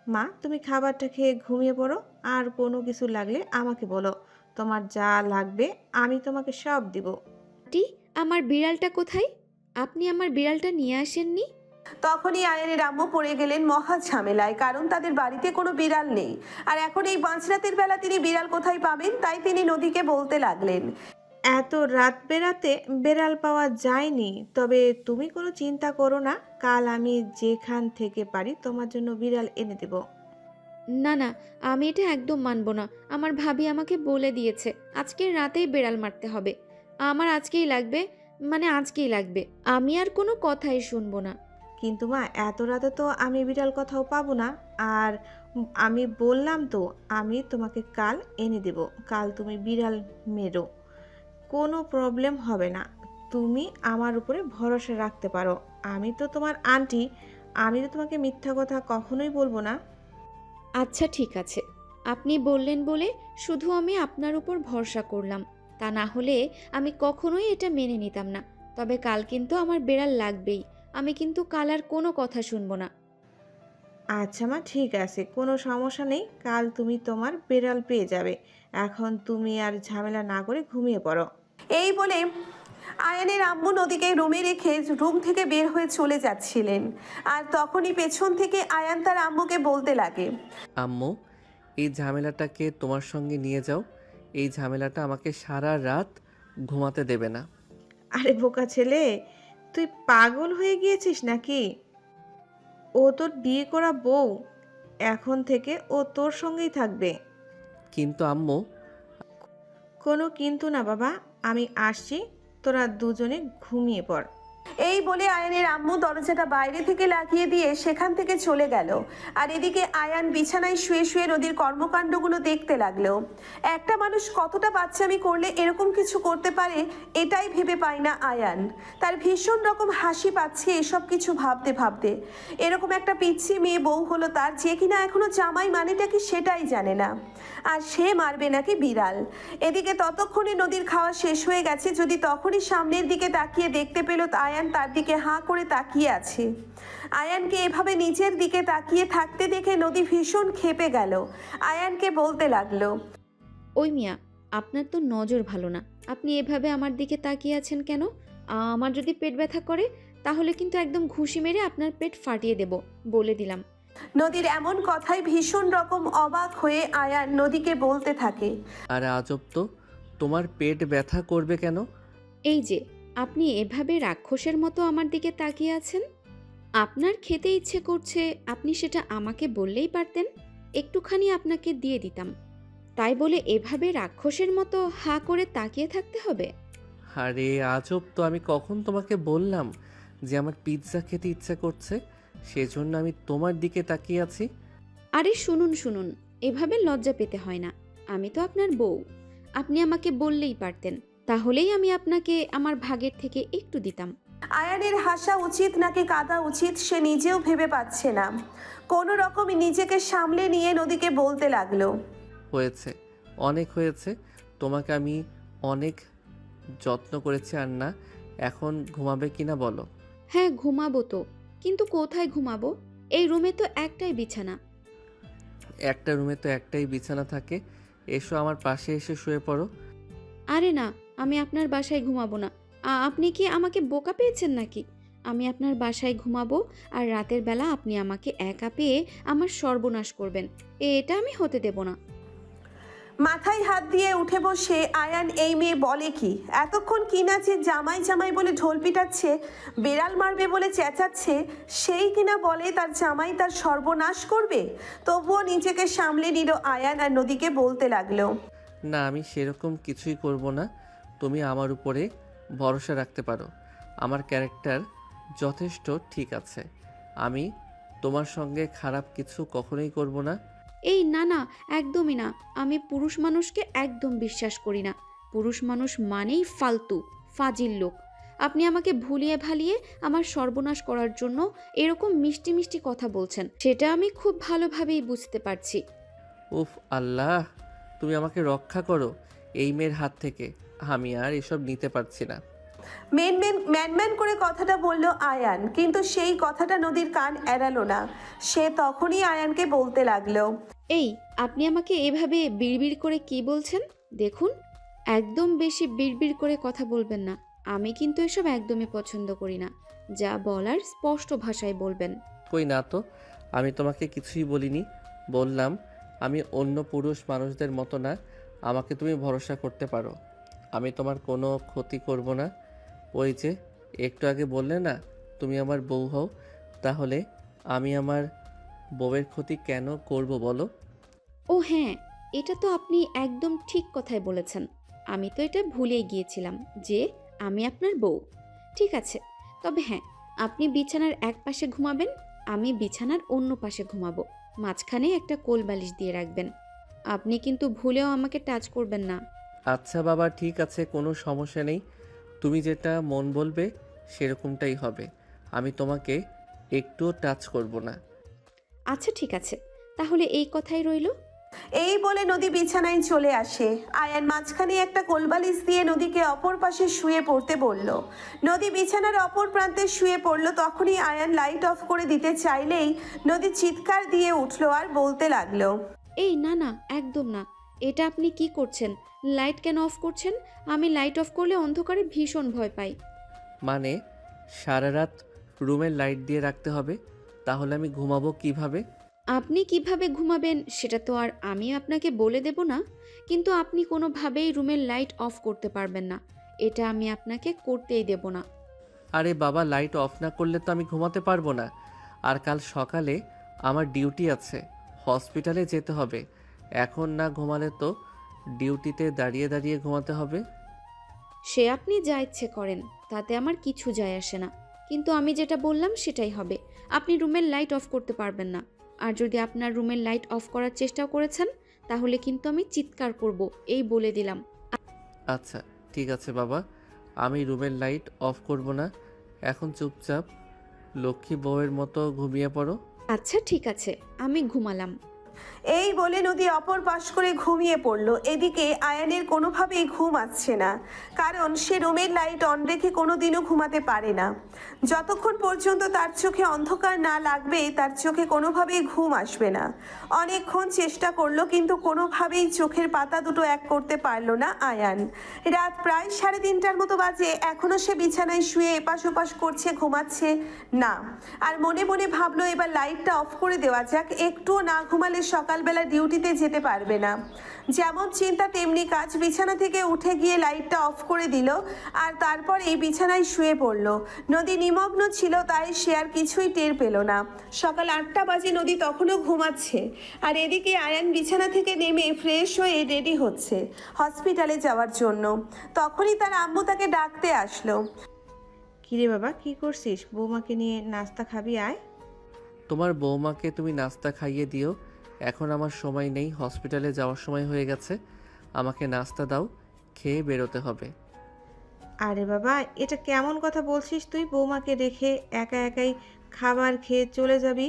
মা, তুমি খাবারটা খেয়ে ঘুমিয়ে পড়ো, আর কোনো কিছু লাগলে আমাকে বলো। তোমার যা লাগবে আমি তোমাকে সব দিব। আন্টি, আমার বিড়ালটা কোথায়? আপনি আমার বিড়ালটা নিয়ে আসেননি? তখনই আয়ানের আম্মু পড়ে গেলেন মহা ঝামেলায়, কারণ তাদের বাড়িতে কোনো বিড়াল নেই। আর এখন এই মাঝরাতের বেলা তিনি বিড়াল কোথায় পাবেন, তাই তিনি নদীকে বলতে লাগলেন, এত রাত বেরাতে বেড়াল পাওয়া যায়নি, তবে তুমি কোনো চিন্তা করো না, কাল আমি যেখান থেকে পারি তোমার জন্য বিড়াল এনে দেব। না না, আমি এটা একদম মানব না। আমার ভাবি আমাকে বলে দিয়েছে আজকের রাতেই বিড়াল মারতে হবে। আমার আজকেই লাগবে, মানে আজকেই লাগবে। আমি আর কোনো কথাই শুনবো না। কিন্তু মা, এত রাতে তো আমি বিড়াল কোথাও পাবো না। আর আমি বললাম তো, আমি তোমাকে কাল এনে দেব। কাল তুমি বিড়াল মেরো, কোনো প্রবলেম হবে না। তুমি আমার উপরে ভরসা রাখতে পারো। আমি তো তোমার আন্টি, আমি তো তোমাকে মিথ্যা কথা কখনোই বলবো না। আচ্ছা ঠিক আছে, আপনি বললেন বলে শুধু আমি আপনার উপর ভরসা করলাম, তা না হলে আমি কখনোই এটা মেনে নিতাম না। তবে কাল কিন্তু আমার বেড়াল লাগবেই, আমি কিন্তু কাল আর কোনো কথা শুনবো না। আচ্ছা মা, ঠিক আছে, কোনো সমস্যা নেই, কাল তুমি তোমার বিড়াল পেয়ে যাবে। এখন তুমি আর ঝামেলা না করে ঘুমিয়ে পড়ো। এই বলে আয়ানের আম্মু নদীকে রুমে রেখে রুম থেকে বের হয়ে চলে যাচ্ছিলেন। আর তখনই পেছন থেকে আয়ান তার আম্মুকে বলতে লাগে, আম্মু, এই ঝামেলাটাকে তোমার সঙ্গে নিয়ে যাও। এই ঝামেলাটা আমাকে সারা রাত ঘুমাতে দেবে না। আরে বোকা ছেলে, তুই পাগল হয়ে গিয়েছিস নাকি? ও তোর বিয়ে করা বউ, এখন থেকে ও তোর সঙ্গেই থাকবে। কিন্তু আম্মু, কোনো কিন্তু না বাবা, আমি আসছি, তোরা দুজনে ঘুমিয়ে পড়। এই বলে আয়ানের আম্মু দরজাটা বাইরে থেকে লাগিয়ে দিয়ে সেখান থেকে চলে গেল। আর এদিকে আয়ান বিছানায় শুয়ে শুয়ে নদীর কর্মকাণ্ডগুলো দেখতে লাগলো। একটা মানুষ কতটা বাচ্চামি করলে এরকম কিছু করতে পারে, এটাই ভেবে পায় না আয়ান। তার ভীষণ রকম হাসি পাচ্ছে এসব কিছু ভাবতে ভাবতে। এরকম একটা পিচ্ছি মেয়ে বউ হলো তার, যে কিনা এখনো জামাই মানেটা কি সেটাই জানে না, আর সে মারবে নাকি বিড়াল। এদিকে ততক্ষণে নদীর খাওয়া শেষ হয়ে গেছে। যদি তখনই সামনের দিকে তাকিয়ে দেখতে পেল আয়ান তার দিকে হাঁ করে তাকিয়ে আছে। আয়ানকে এভাবে নিচের দিকে তাকিয়ে থাকতে দেখে নদী ভীষণ ক্ষেপে গেল। আয়ানকে বলতে লাগলো, ওই মিয়া, আপনার তো নজর ভালো না, আপনি এভাবে আমার দিকে তাকিয়ে আছেন কেন? আমার যদি পেট ব্যথা করে তাহলে কিন্তু একদম ঘুষি মেরে আপনার পেট ফাটিয়ে দেব, বলে দিলাম। নদীর এমন কথায় ভীষণ রকম অবাক হয়ে আয়ান নদীকে বলতে থাকে, আর আজব তো, তোমার পেট ব্যথা করবে কেন? এই যে আপনি এভাবে রাক্ষসের মতো আমার দিকে তাকিয়ে আছেন, আপনার খেতে ইচ্ছে করছে, আপনি সেটা আমাকে বললেই পারতেন, একটুখানি আপনাকে দিয়ে দিতাম। তাই বলে এভাবে রাক্ষসের মতো হাঁ করে তাকিয়ে থাকতে হবে? আরে আজব তো, আমি কখন তোমাকে বললাম যে আমার পিৎজা খেতে ইচ্ছা করছে, সেজন্য আমি তোমার দিকে তাকিয়ে আছি? আরে শুনুন শুনুন, এভাবে লজ্জা পেতে হয় না, আমি তো আপনার বউ, আপনি আমাকে বললেই পারতেন, তাহলেই আমি আপনাকে আমার ভাগের থেকে একটু দিতাম। আয়ানের হাসা উচিত নাকি কাঁদা উচিত সে নিজেও ভেবে পাচ্ছে না। কোনো রকম নিজেকে সামলে নিয়ে নদীকে বলতে লাগলো, হয়েছে, অনেক হয়েছে, তোমাকে আমি অনেক যত্ন করেছি। আর না, এখন ঘুমাবে কিনা বলো? হ্যাঁ ঘুমাবো তো, কিন্তু কোথায় ঘুমাবো? এই রুমে তো একটাই বিছানা। একটা রুমে তো একটাই বিছানা থাকে, এসো আমার পাশে এসে শুয়ে পড়ো। আরে না, আমি আপনার বাসায় ঘুমাবো না। আপনি কি আমাকে বোকা পেয়েছেন নাকি? আমি আপনার বাসায় ঘুমাবো আর রাতের বেলা আপনি আমাকে একা পেয়ে আমার সর্বনাশ করবেন, এটা আমি হতে দেব না। মাথায় হাত দিয়ে উঠে বসে আয়ান এই মেয়ে বলে কি, এতক্ষণ কি না যে জামাই জামাই বলে ঢোল পিটাচ্ছে, বেড়াল মারবে বলে চেঁচাচ্ছে, সেই কিনা বলে তার জামাই তার সর্বনাশ করবে। তবুও নিজেকে সামলে নিল আয়ান আর নদীকে বলতে লাগলো, না, আমি সেরকম কিছুই করব না, তুমি আমার উপরে ভরসা রাখতে পারো। আমার ক্যারেক্টার যথেষ্ট ঠিক আছে, আমি তোমার সঙ্গে খারাপ কিছু কখনোই করব না। এই না না, একদমই না, আমি পুরুষ মানুষকে একদম বিশ্বাস করি না। পুরুষ মানুষ মানেই ফালতু, ফাজিল লোক। আপনি আমাকে ভুলিয়ে ভালিয়ে আমার সর্বনাশ করার জন্য এরকম মিষ্টি মিষ্টি কথা বলছেন, সেটা আমি খুব ভালোভাবেই বুঝতে পারছি। উফ আল্লাহ, তুমি আমাকে রক্ষা করো এই মেয়ের হাত থেকে, আমি আর এসব নিতে পারছি না। ম্যান করে কথাটা বলল আয়ান, কিন্তু সেই কথাটা নদীর কান এড়ালো না। সে তখনই আয়ানকে বলতে লাগলো, এই, আপনি আমাকে এভাবে বিড়বিড় করে কি বলছেন? দেখুন, একদম বেশি বিড়বিড় করে কথা বলবেন না, আমি কিন্তু এসব একদমই পছন্দ করি না। যা বলার স্পষ্ট ভাষায় বলবেন। কই না তো, আমি তোমাকে কিছুই বলিনি, বললাম আমি অন্য পুরুষ মানুষদের মতো না, আমাকে তুমি ভরসা করতে পারো, আমি তোমার কোনো ক্ষতি করব না। ওই যে একটু আগে বললে না তুমি আমার বউ হও, তাহলে আমি আমার বউয়ের ক্ষতি কেন করব বলো? ও হ্যাঁ, এটা তো আপনি একদম ঠিক কথাই বলেছেন, আমি তো এটা ভুলেই গিয়েছিলাম যে আমি আপনার বউ। ঠিক আছে, তবে হ্যাঁ, আপনি বিছানার এক পাশে ঘুমাবেন, আমি বিছানার অন্য পাশে ঘুমাবো, মাঝখানে একটা কোল বালিশ দিয়ে রাখবেন। আপনি কিন্তু ভুলেও আমাকে টাচ করবেন না। আচ্ছা বাবা, ঠিক আছে, কোনো সমস্যা নেই, তুমি যেটা মন বলবে সেরকমটাই হবে। আমি তোমাকে একটুও টাচ করব না। আচ্ছা ঠিক আছে, তাহলে এই কথাই রইল। এই বলে নদী বিছানায় চলে আসে। আয়ান মাঝখানে একটা কোলবালিশ দিয়ে নদীকে অপর পাশে শুয়ে পড়তে বলল। নদী বিছানার অপর প্রান্তে শুয়ে পড়ল। তখনই আয়ান লাইট অফ করে দিতে চাইলেই নদী চিৎকার দিয়ে উঠলো আর বলতে লাগলো, এই না না, একদম না, এটা আপনি কি করছেন? লাইট কেন অফ করছেন? আমি লাইট অফ করলে অন্ধকারে ভীষণ ভয় পাই। মানে সারা রাত রুমের লাইট দিয়ে রাখতে হবে? তাহলে আমি ঘুমাবো কিভাবে? আপনি কিভাবে ঘুমাবেন সেটা তো আর আমি আপনাকে বলে দেব না, কিন্তু আপনি কোনোভাবেই রুমের লাইট অফ করতে পারবেন না, এটা আমি আপনাকে করতেই দেব না। আরে বাবা, লাইট অফ না করলে তো আমি ঘুমাতে পারবো না। আর কাল সকালে আমার ডিউটি আছে, হসপিটালে যেতে হবে। এখন না ঘুমালে তো ডিউটিতে দাঁড়িয়ে দাঁড়িয়ে ঘুমাতে হবে। সে আপনি যা ইচ্ছে করেন, তাতে আমার কিছু যায় আসে না, কিন্তু আমি যেটা বললাম সেটাই হবে। আপনি রুমের লাইট অফ করতে পারবেন না, আর যদি আপনার রুমের লাইট অফ করার চেষ্টাও করেছেন তাহলে কিন্তু আমি চিৎকার করব, এই বলে দিলাম। আচ্ছা ঠিক আছে বাবা, আমি রুমের লাইট অফ করব না। এখন চুপচাপ লক্ষ্মী বউয়ের মতো ঘুমিয়ে পড়ো। আচ্ছা ঠিক আছে, আমি ঘুমালাম। এই বলে নদী অপর পাশ করে ঘুমিয়ে পড়ল। এদিকে আয়ানের কোনোভাবেই ঘুম আসছে না, কারণ সে রুমের লাইট অন রেখে কোনোদিনও ঘুমাতে পারে না। যতক্ষণ পর্যন্ত তার চোখে অন্ধকার না লাগবে তার চোখে কোনোভাবেই ঘুম আসবে না। অনেকক্ষণ চেষ্টা করলো কিন্তু কোনোভাবেই চোখের পাতা দুটো এক করতে পারল না আয়ান। রাত প্রায় 3:30টার মতো বাজে, এখনও সে বিছানায় শুয়ে এপাশ ওপাশ করছে, ঘুমাচ্ছে না। আর মনে মনে ভাবলো এবার লাইটটা অফ করে দেওয়া যাক, একটুও না ঘুমালে সকালবেলা ডিউটিতে যেতে পারবে না। যেমন চিন্তা তেমনি কাজ, বিছানা থেকে উঠে গিয়ে লাইটটা অফ করে দিল আর তারপর এই বিছানায় শুয়ে পড়ল। নদী নিমগ্ন ছিল তাই সে আর কিছুই টের পেল না। সকাল 8টা বাজে, নদী তখনও ঘুমাচ্ছে। আর এদিকে আয়ান বিছানা থেকে নেমে ফ্রেশ হয়ে রেডি হচ্ছে হসপিটালে যাওয়ার জন্য। তখনই তার আম্মু তাকে ডাকতে আসলো। কিরে বাবা, কি করছিস? বৌমাকে নিয়ে নাস্তা খাবি, আয়। তোমার বৌমাকে তুমি নাস্তা খাইয়ে দিও, এখন আমার সময় নেই, হসপিটালে যাওয়ার সময় হয়ে গেছে। আমাকে নাস্তা দাও, খেয়ে বেরোতে হবে। আরে বাবা, এটা কেমন কথা বলছিস তুই? বৌমাকে রেখে একা একাই খাবার খেয়ে চলে যাবি?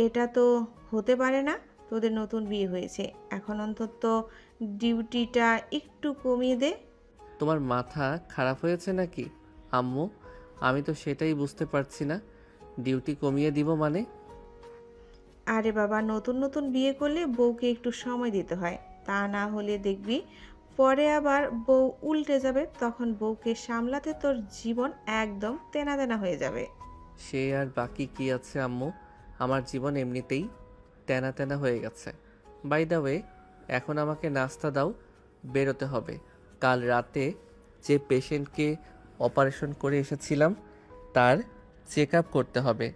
এটা তো হতে পারে না। তোদের নতুন বিয়ে হয়েছে, এখন অন্তত ডিউটিটা একটু কমিয়ে দে। তোমার মাথা খারাপ হয়েছে নাকি আম্মু? আমি তো সেটাই বুঝতে পারছি না। ডিউটি কমিয়ে দিব মানে? আরে বাবা, নতুন নতুন বিয়ে করলে বউকে একটু সময় দিতে হয়, তা না হলে দেখবি পরে আবার বউ উল্টে যাবে, তখন বউকে সামলাতে তোর জীবন একদম তেনা তেনা হয়ে যাবে। সে আর বাকি কি আছে আম্মু, আমার জীবন এমনিতেই তেনা তেনা হয়ে গেছে। বাই দ্য ওয়ে, এখন আমাকে নাস্তা দাও, বেরোতে হবে। কাল রাতে যে পেশেন্টকে অপারেশন করে এসেছিলাম তার চেক আপ করতে হবে।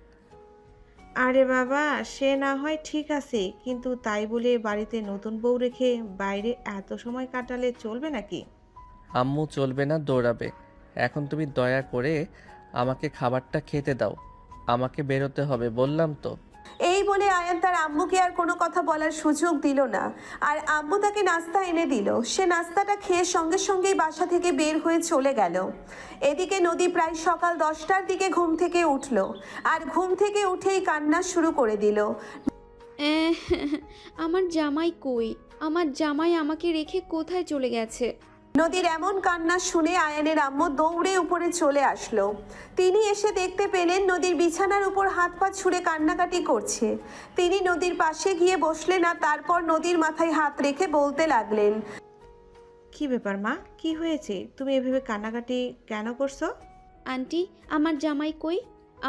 আরে বাবা, সে না হয় ঠিক আছে, কিন্তু তাই বলে বাড়িতে নতুন বউ রেখে বাইরে এত সময় কাটালে চলবে নাকি? আম্মু চলবে না, দৌড়াবে। এখন তুমি দয়া করে আমাকে খাবারটা খেতে দাও, আমাকে বেরোতে হবে বললাম তো। এই বলে আয়ান তার আম্মুকে আর কোনো কথা বলার সুযোগ দিল না, আর আম্মু তাকে নাস্তা এনে দিল। সে নাস্তাটা খেয়ে সঙ্গে সঙ্গেই বাসা থেকে বের হয়ে চলে গেল। এদিকে নদী প্রায় সকাল 10টার দিকে ঘুম থেকে উঠল, আর ঘুম থেকে উঠেই কান্না শুরু করে দিল। এহ, আমার জামাই কই? আমার জামাই আমাকে রেখে কোথায় চলে গেছে? নদীর এমন কান্না শুনে আয়ানের আম্মু দৌড়ে উপরে চলে আসলো। তিনি এসে দেখতে পেলেন নদীর বিছানার উপর হাত পা ছুঁড়ে কান্নাকাটি করছে। তিনি নদীর পাশে গিয়ে বসলেন আর তারপর নদীর মাথায় হাত রেখে বলতে লাগলেন, কি ব্যাপার মা, কি হয়েছে? তুমি এভাবে কান্নাকাটি কেন করছো? আন্টি, আমার জামাই কই?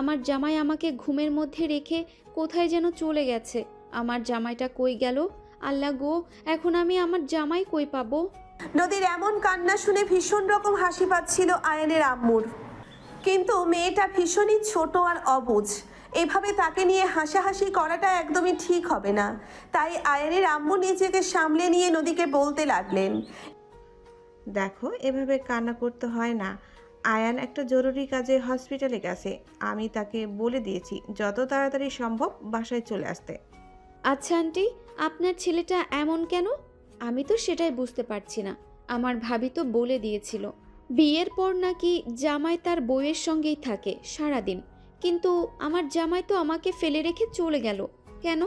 আমার জামাই আমাকে ঘুমের মধ্যে রেখে কোথায় যেন চলে গেছে। আমার জামাইটা কই গেল? আল্লাহ গো, এখন আমি আমার জামাই কই পাবো? নদীর এমন কান্না শুনে ভীষণ রকম হাসি পাচ্ছিল আয়ানের আম্মুর, কিন্তু মেয়েটা ভীষণই ছোট আর অবুঝ, এভাবে তাকে নিয়ে হাসাহাসি করাটা একদমই ঠিক হবে না। তাই আয়ানের আম্মু নিজেকে সামলে নিয়ে নদীকে বলতে লাগলেন, দেখো, এভাবে কান্না করতে হয় না। আয়ান একটা জরুরি কাজে হসপিটালে গেছে, আমি তাকে বলে দিয়েছি যত তাড়াতাড়ি সম্ভব বাসায় চলে আসতে। আচ্ছা আন্টি, আপনার ছেলেটা এমন কেন? আমি তো সেটাই বুঝতে পারছি না। আমার ভাবি তো বলে দিয়েছিল বিয়ের পর নাকি জামাই তার বউয়ের সঙ্গেই থাকে সারাদিন, কিন্তু আমার জামাই তো আমাকে ফেলে রেখে চলে গেল কেন?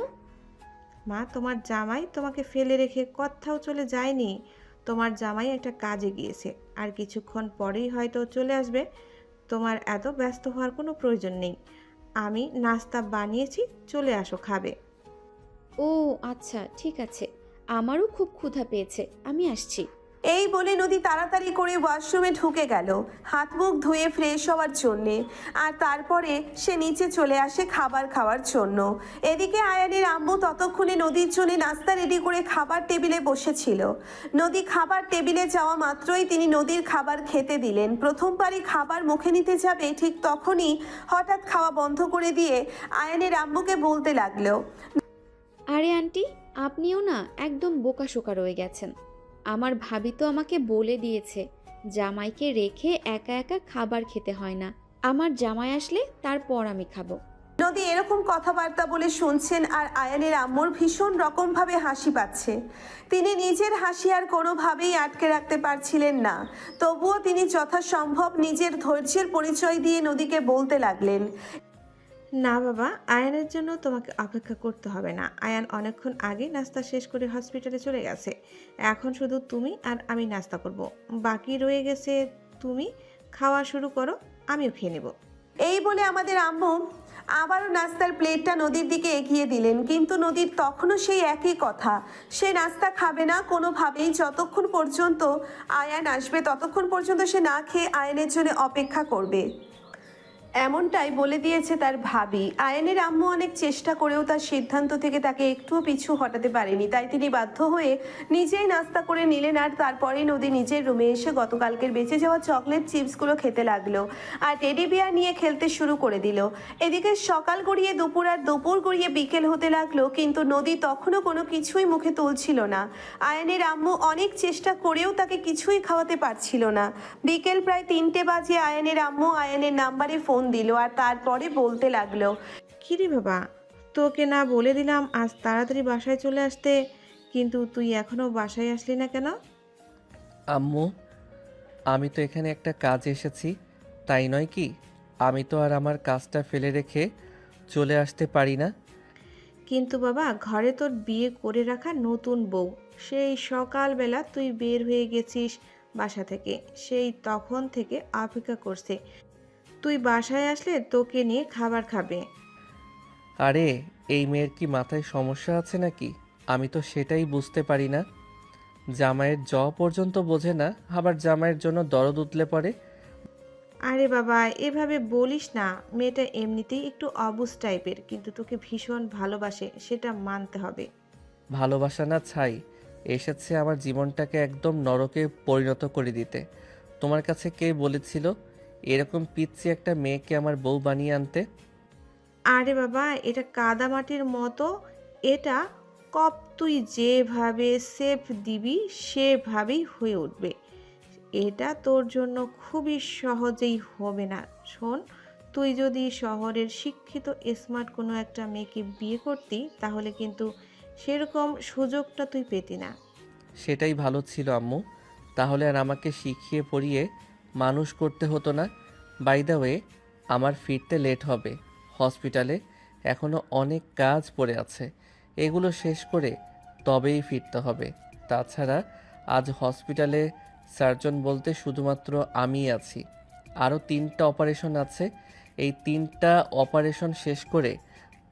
মা, তোমার জামাই তোমাকে ফেলে রেখে কোথাও চলে যায়নি। তোমার জামাই একটা কাজে গিয়েছে, আর কিছুক্ষণ পরেই হয়তো চলে আসবে। তোমার এত ব্যস্ত হওয়ার কোনো প্রয়োজন নেই। আমি নাস্তা বানিয়েছি, চলে আসো, খাবে। ও আচ্ছা, ঠিক আছে, আমারও খুব ক্ষুধা পেয়েছে, আমি আসছি। এই বলে নদী তাড়াতাড়ি করে ওয়াশরুমে ঢুকে গেল হাত মুখ ধুয়ে ফ্রেশ হওয়ার জন্যে, আর তারপরে সে নিচে চলে আসে খাবার খাওয়ার জন্য। এদিকে আয়ানের আম্মু ততক্ষণে নদীর জন্য নাস্তা রেডি করে খাবার টেবিলে বসেছিল। নদী খাবার টেবিলে যাওয়া মাত্রই তিনি নদীর খাবার খেতে দিলেন। প্রথমবারই খাবার মুখে নিতে যাবে, ঠিক তখনই হঠাৎ খাওয়া বন্ধ করে দিয়ে আয়ানের আম্মুকে বলতে লাগলো, আরে আন্টি, আপনিও না একদম বোকাশোকা রয়ে গেছেন। আমার ভাবি তো আমাকে বলে দিয়েছে জামাইকে রেখে একা একা খাবার খেতে হয় না, আমার জামাই আসলে তারপর আমি খাবো। নদী এরকম কথাবার্তা বলে শুনছেন, আর আয়ানের আম্মুর ভীষণ রকমভাবে হাসি পাচ্ছে। তিনি নিজের হাসি আর কোনোভাবেই আটকে রাখতে পারছিলেন না। তবুও তিনি যথাসম্ভব নিজের ধৈর্যের পরিচয় দিয়ে নদীকে বলতে লাগলেন, না বাবা, আয়ানের জন্য তোমাকে অপেক্ষা করতে হবে না। আয়ান অনেকক্ষণ আগে নাস্তা শেষ করে হসপিটালে চলে গেছে। এখন শুধু তুমি আর আমি নাস্তা করব। বাকি রয়ে গেছে, তুমি খাওয়া শুরু করো, আমিও খেয়ে নেব। এই বলে আমাদের আম্মু আবারও নাস্তার প্লেটটা নদীর দিকে এগিয়ে দিলেন, কিন্তু নদীর তখনও সেই একই কথা। সে নাস্তা খাবে না কোনোভাবেই, যতক্ষণ পর্যন্ত আয়ান আসবে ততক্ষণ পর্যন্ত সে না খেয়ে আয়ানের জন্য অপেক্ষা করবে। এমনটাই বলে দিয়েছে তার ভাবি। আয়ানের আম্মু অনেক চেষ্টা করেও তার সিদ্ধান্ত থেকে তাকে একটুও পিছু হটাতে পারেনি, তাই তিনি বাধ্য হয়ে নিজেই নাস্তা করে নিলেন। আর তারপরেই নদী নিজের রুমে এসে গতকালকের বেঁচে যাওয়া চকলেট চিপসগুলো খেতে লাগলো, আর টেডি বিয়ার নিয়ে খেলতে শুরু করে দিল। এদিকে সকাল গড়িয়ে দুপুর, আর দুপুর গড়িয়ে বিকেল হতে লাগলো, কিন্তু নদী তখনও কোনো কিছুই মুখে তুলছিল না। আয়ানের আম্মু অনেক চেষ্টা করেও তাকে কিছুই খাওয়াতে পারছিল না। বিকেল প্রায় 3টে বাজে আয়ানের আম্মু আয়ানের নাম্বারে ফোন দিল, আর তারপরে বলতে লাগলো, কিরে বাবা, তোকে না বলে দিলাম আজ তাড়াতাড়ি বাসায় চলে আসতে, কিন্তু তুই এখনো বাসায় আসলি না কেন? আম্মু, আমি তো এখানে একটা কাজে এসেছি, তাই নয় কি? আমি তো আর আমার কাজটা ফেলে রেখে চলে আসতে পারি না। কিন্তু বাবা, ঘরে তোর বিয়ে করে রাখা নতুন বউ, সেই সকালবেলা তুই বের হয়ে গেছিস বাসা থেকে, সেই তখন থেকে অপেক্ষা করছে তুই বাসায় আসলে তোকে নিয়ে খাবার খাবে। আরে, এই মেয়ের কি মাথায় সমস্যা আছে নাকি? আমি তো সেটাই বুঝতে পারি না। জামাইয়ের পর্যন্ত বোঝে না, আবার জামাইয়ের জন্য দরদ উতলে পড়ে। আরে বাবা, এভাবে বলিস না। মেয়েটা এমনিতেই একটু অবুঝ টাইপের, কিন্তু তোকে ভীষণ ভালোবাসে, সেটা মানতে হবে। ভালোবাসা না ছাই, এসেছে আমার জীবনটাকে একদম নরকে পরিণত করে দিতে। তোমার কাছে কে বলেছিল এরকম পিচ্চি একটা মেয়েকে আমার বউ বানিয়ে আনতে? আরে বাবা, এটা কাদামাটির মতো, এটা কপ তুই যেভাবে সেফ দিবি সেভাবেই হয়ে উঠবে। এটা তোর জন্য খুবই সহজেই হবে না। শোন, তুই যদি শহরের শিক্ষিত স্মার্ট কোনো একটা মেয়েকে বিয়ে করতি, তাহলে কিন্তু সেরকম সুযোগটা তুই পেতি না। সেটাই ভালো ছিল আম্মু, তাহলে আর আমাকে শিখিয়ে পড়িয়ে মানুষ করতে হতো না। বাই দ্য ওয়ে, আমার ফিরতে লেট হবে। হসপিটালে এখনও অনেক কাজ পড়ে আছে, এগুলো শেষ করে তবেই ফিরতে হবে। তাছাড়া আজ হসপিটালে সার্জন বলতে শুধুমাত্র আমিই আছি। আরও 3টা অপারেশন আছে, এই 3টা অপারেশন শেষ করে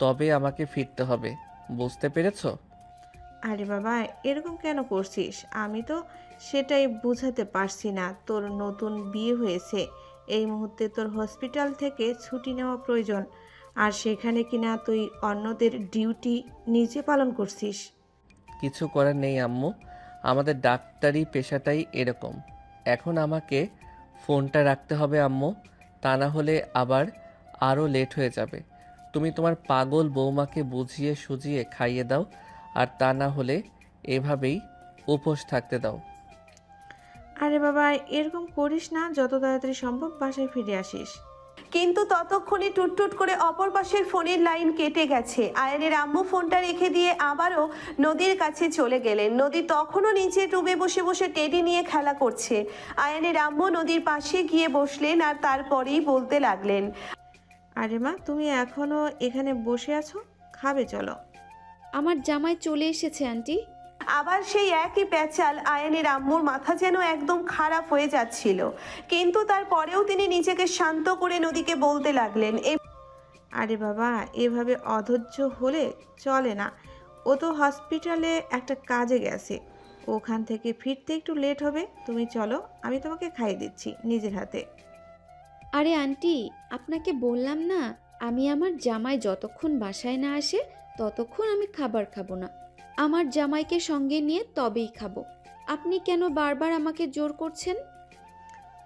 তবে আমাকে ফিরতে হবে। বুঝতে পেরেছো? আরে বাবা, এরকম কেন করছিস? আমি তো সেটাই বুঝাতে পারছি না। তোর নতুন বিয়ে হয়েছে, এই মুহূর্তে তোর হসপিটাল থেকে ছুটি নেওয়া প্রয়োজন, আর সেখানে কিনা তুই অন্যদের ডিউটি নিজে পালন করছিস। কিছু করার নেই আম্মু, আমাদের ডাক্তারি পেশাটাই এরকম। এখন আমাকে ফোনটা রাখতে হবে আম্মু, তা না হলে আবার আরও লেট হয়ে যাবে। তুমি তোমার পাগল বৌমাকে বুঝিয়ে সুজিয়ে খাইয়ে দাও, আর তা না হলে এভাবেই উপোস থাকতে দাও। আরে বাবা, এরকম করিস না, যত তাড়াতাড়ি সম্ভব বাসায় ফিরে আসিস। কিন্তু ততক্ষণে টুটটুট করে অপর পাশের ফোনের লাইন কেটে গেছে। আয়ানের আম্মু ফোনটা রেখে দিয়ে আবারও নদীর কাছে চলে গেলেন। নদী তখনও নিচের রুমে বসে বসে টেডি নিয়ে খেলা করছে। আয়ানের আম্মু নদীর পাশে গিয়ে বসলেন আর তারপরেই বলতে লাগলেন, আরে মা, তুমি এখনো এখানে বসে আছো? খাবে চলো। আমার জামাই চলে এসেছে আন্টি। আবার সেই একই প্যাচাল। আয়ানের আম্মুর মাথা যেন একদম খারাপ হয়ে যাচ্ছিল, কিন্তু তারপরেও তিনি নিজেকে শান্ত করে নদীকে বলতে লাগলেন, আরে বাবা, এভাবে অধৈর্য হলে চলে না। ও তো হসপিটালে একটা কাজে গেছে, ওখান থেকে ফিরতে একটু লেট হবে। তুমি চলো, আমি তোমাকে খাইয়ে দিচ্ছি নিজের হাতে। আরে আন্টি, আপনাকে বললাম না, আমি আমার জামাই যতক্ষণ বাসায় না আসে ততক্ষণ আমি খাবার খাবো না। আমার জামাইকে সঙ্গে নিয়ে তবেই খাবো। আপনি কেন বারবার আমাকে জোর করছেন?